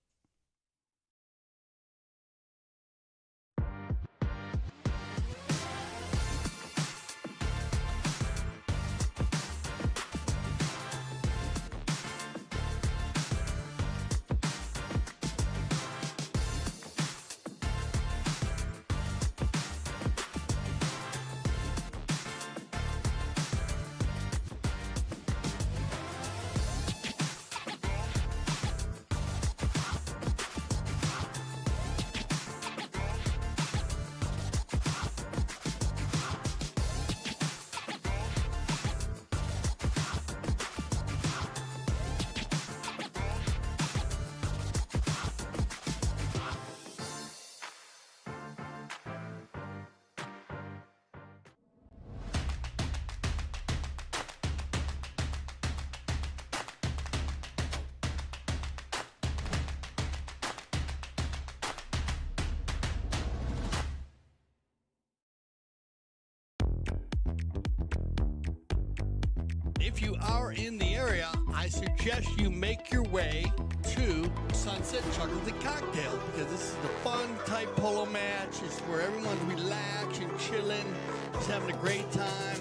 If you are in the area, I suggest you make your way to Sunset Chuckles and Cocktail, because this is the fun type polo match. It's where everyone's relaxed and chilling, just having a great time.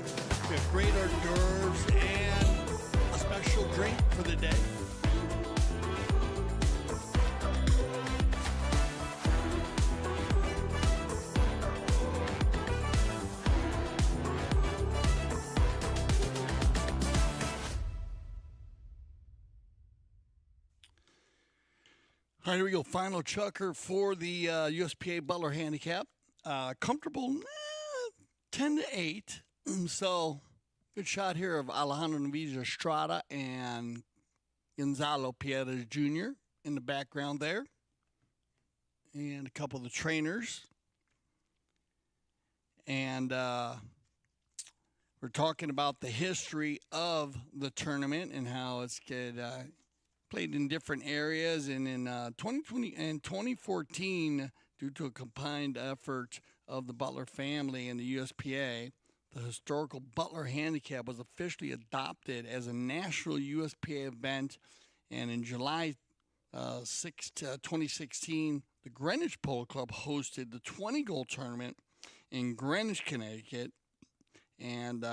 We have great hors d'oeuvres and a special drink for the day. All right, here we go. Final Chukker for the USPA Butler Handicap. Comfortable, 10-8. So, good shot here of Alejandro Naviz Estrada and Gonzalo Pierres Jr. in the background there. and a couple of the trainers. And we're talking about the history of the tournament and how it's played in different areas. And in 2020 and 2014, due to a combined effort of the Butler family and the USPA, the historical Butler Handicap was officially adopted as a national USPA event. And in July 2016, the Greenwich Polo Club hosted the 20-goal tournament in Greenwich, Connecticut, and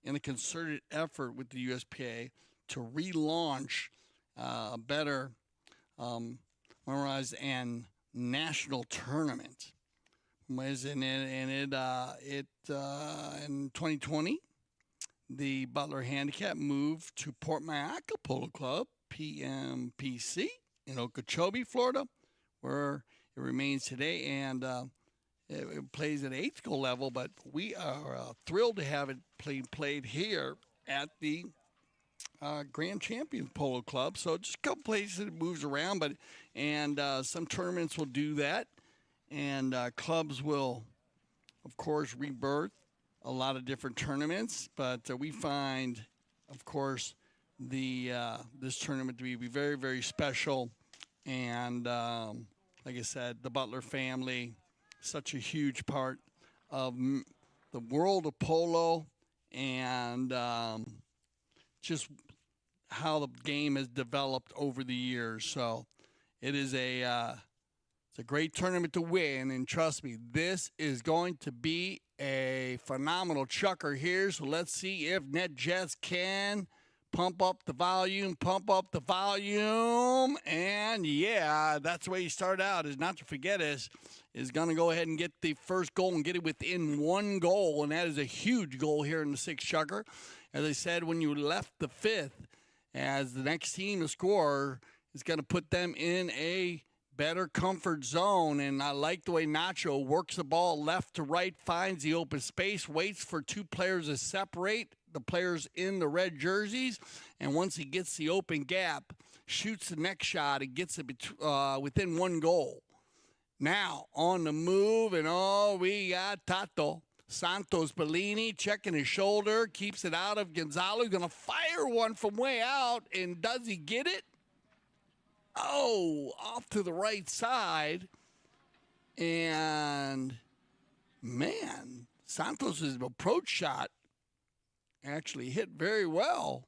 in a concerted effort with the USPA to relaunch a better memorialized and national tournament. In 2020, the Butler Handicap moved to Port Mayaca Polo Club, PMPC, in Okeechobee, Florida, where it remains today, and it plays at 8th goal level, but we are thrilled to have it played here at the Grand Champions Polo Club. So just a couple places it moves around, and some tournaments will do that, and clubs will, of course, rebirth a lot of different tournaments. But we find, of course, this tournament to be very, very special, and like I said, the Butler family, such a huge part of the world of polo, and just how the game has developed over the years. So it is it's a great tournament to win, and trust me, this is going to be a phenomenal chukker here. So let's see if Netjets can pump up the volume, and yeah, that's the way you start out, is not to forget is going to go ahead and get the first goal and get it within 1 goal, and that is a huge goal here in the 6th chukker. As I said, when you left the 5th, as the next team to score is going to put them in a better comfort zone, and I like the way Nacho works the ball left to right, finds the open space, waits for 2 players to separate the players in the red jerseys, and once he gets the open gap, shoots the next shot and gets it within 1 goal. Now, on the move, and we got Tato Santos Bellini checking his shoulder, keeps it out of Gonzalo. Going to fire one from way out, and does he get it? Oh, off to the right side. And, man, Santos' approach shot actually hit very well.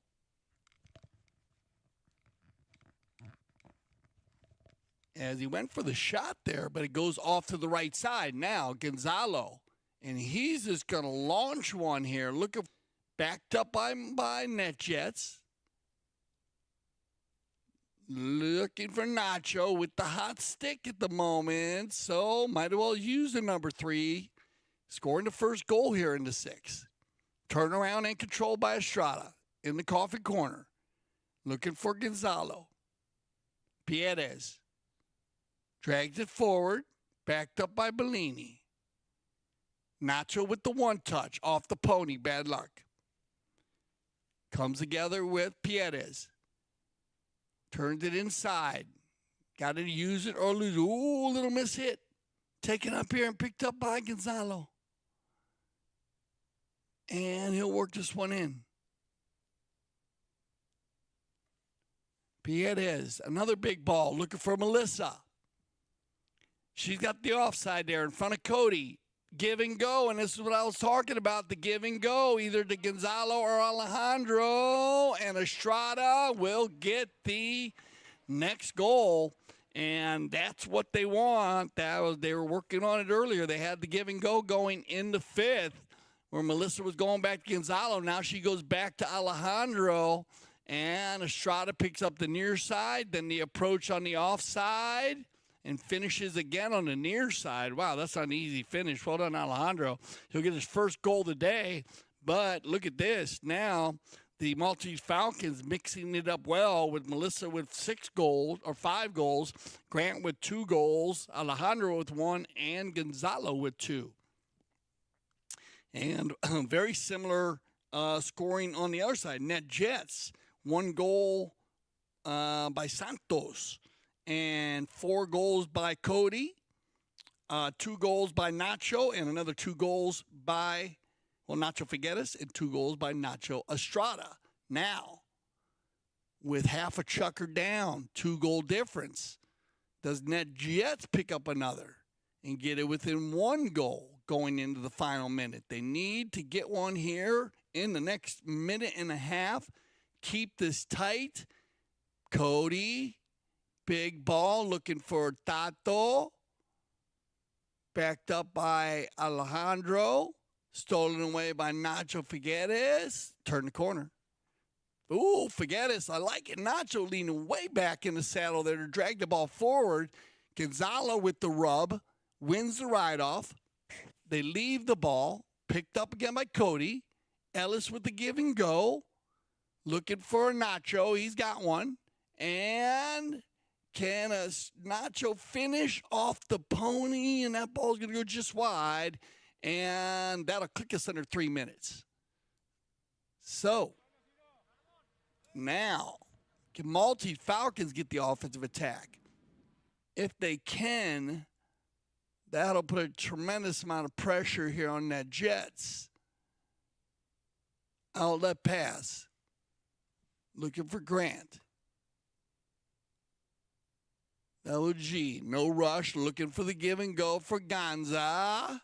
As he went for the shot there, but it goes off to the right side. Now, Gonzalo, and he's just going to launch one here. Looking backed up by Netjets. Looking for Nacho with the hot stick at the moment. So might as well use the number 3. Scoring the first goal here in the 6th. Turnaround and control by Estrada in the coffee corner. Looking for Gonzalo. Pierres. Drags it forward. Backed up by Bellini. Nacho with the 1-touch off the pony. Bad luck. Comes together with Pierres. Turns it inside. Got to use it or lose it. Ooh, little miss hit. Taken up here and picked up by Gonzalo. And he'll work this one in. Pierres, another big ball. Looking for Melissa. She's got the offside there in front of Cody. Give and go, and this is what I was talking about, the give and go, either to Gonzalo or Alejandro, and Estrada will get the next goal, and that's what they want. They were working on it earlier. They had the give and go going in the 5th, where Melissa was going back to Gonzalo. Now she goes back to Alejandro, and Estrada picks up the near side, then the approach on the offside, and finishes again on the near side. Wow, that's not an easy finish. Well done, Alejandro. He'll get his first goal today. But look at this. Now, the Maltese Falcons mixing it up well with Melissa with 6 goals, or 5 goals, Grant with 2 goals, Alejandro with 1, and Gonzalo with 2. And very similar scoring on the other side. Netjets, 1 goal by Santos. And 4 goals by Cody. 2 goals by Nacho and another 2 goals by, Nacho Figueres and 2 goals by Nacho Estrada. Now, with half a Chukker down, 2-goal difference, does Netjets pick up another and get it within 1 goal going into the final minute? They need to get one here in the next minute and a half. Keep this tight. Cody, big ball, looking for Tato. Backed up by Alejandro. Stolen away by Nacho Figueres. Turn the corner. Ooh, Figueres, I like it. Nacho leaning way back in the saddle there to drag the ball forward. Gonzalo with the rub. Wins the ride-off. They leave the ball. Picked up again by Cody. Ellis with the give and go. Looking for a Nacho. He's got one. And can a Nacho finish off the pony? And that ball's going to go just wide. And that'll click us under 3 minutes. So, now, can Maltese Falcons get the offensive attack? If they can, that'll put a tremendous amount of pressure here on Netjets. Outlet pass. Looking for Grant. LG, no rush, looking for the give and go for Gonza.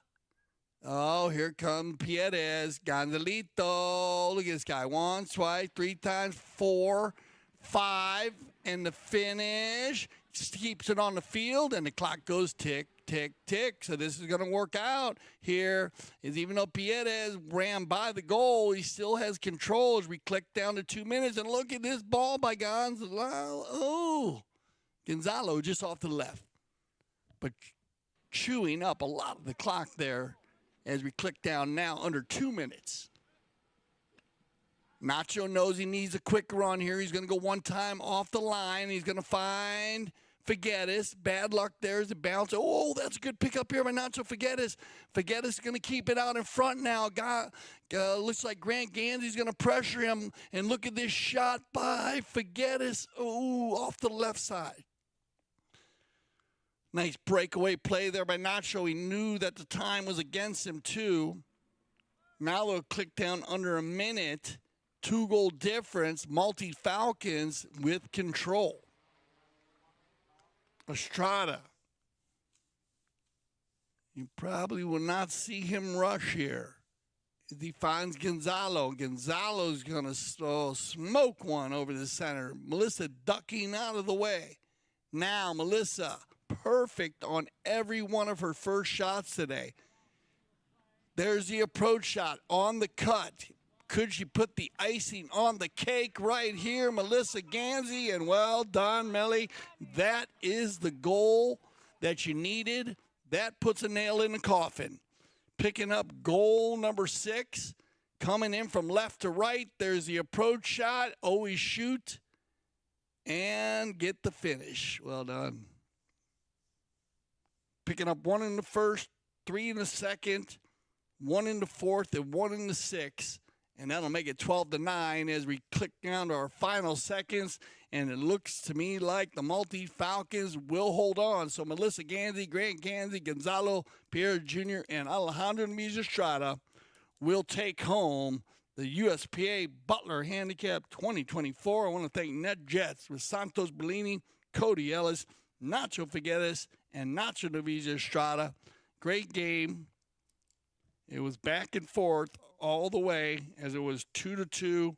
Oh, here comes Pierres. Gonzalito. Look at this guy. 1, 2, 3 times, 4, 5, and the finish. Just keeps it on the field, and the clock goes tick, tick, tick. So this is going to work out here. Is even though Pierres ran by the goal, he still has control as we click down to 2 minutes. And look at this ball by Gonzalo. Oh, Gonzalo just off the left. But chewing up a lot of the clock there as we click down now under 2 minutes. Nacho knows he needs a quick run here. He's going to go one time off the line. He's going to find Figueres. Bad luck there as it bounces. Oh, that's a good pickup here by Nacho Figueres. Figueres is going to keep it out in front now. Looks like Grant Ganzi's going to pressure him. And look at this shot by Figueres. Oh, off the left side. Nice breakaway play there by Nacho. He knew that the time was against him, too. Now they'll click down under a minute. 2-goal difference. Maltese Falcons with control. Estrada. You probably will not see him rush here. He finds Gonzalo. Gonzalo's going to smoke one over the center. Melissa ducking out of the way. Now Melissa, perfect on every one of her first shots today. There's the approach shot on the cut. Could she put the icing on the cake right here? Melissa Ganzi, and well done, Melly. That is the goal that you needed. That puts a nail in the coffin. Picking up goal number 6. Coming in from left to right. There's the approach shot. Always shoot. And get the finish. Well done. Picking up 1 in the first, 3 in the second, 1 in the fourth, and 1 in the sixth. And that'll make it 12-9 as we click down to our final seconds. And it looks to me like the Maltese Falcons will hold on. So Melissa Ganzi, Grant Ganzi, Gonzalo Pierre Jr., and Alejandro Estrada will take home the USPA Butler Handicap 2024. I want to thank Netjets with Santos Bellini, Cody Ellis, Nacho Figueres, and Nacho Estrada. Great game. It was back and forth all the way as it was 2-2,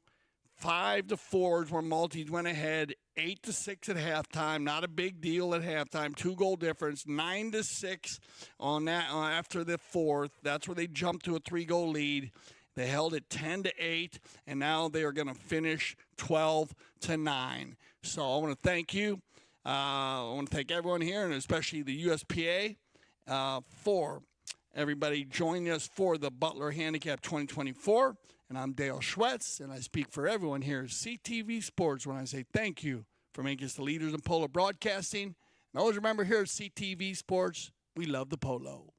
5-4 is where Maltese went ahead, 8-6 at halftime. Not a big deal at halftime. 2-goal difference, 9-6 on that after the fourth. That's where they jumped to a 3-goal lead. They held it 10-8, and now they are going to finish 12-9. So I want to thank you. I want to thank everyone here, and especially the USPA for everybody joining us for the Butler Handicap 2024. And I'm Dale Schwetz, and I speak for everyone here at CTV Sports when I say thank you for making us the leaders in polo broadcasting. And always remember here at CTV Sports, we love the polo.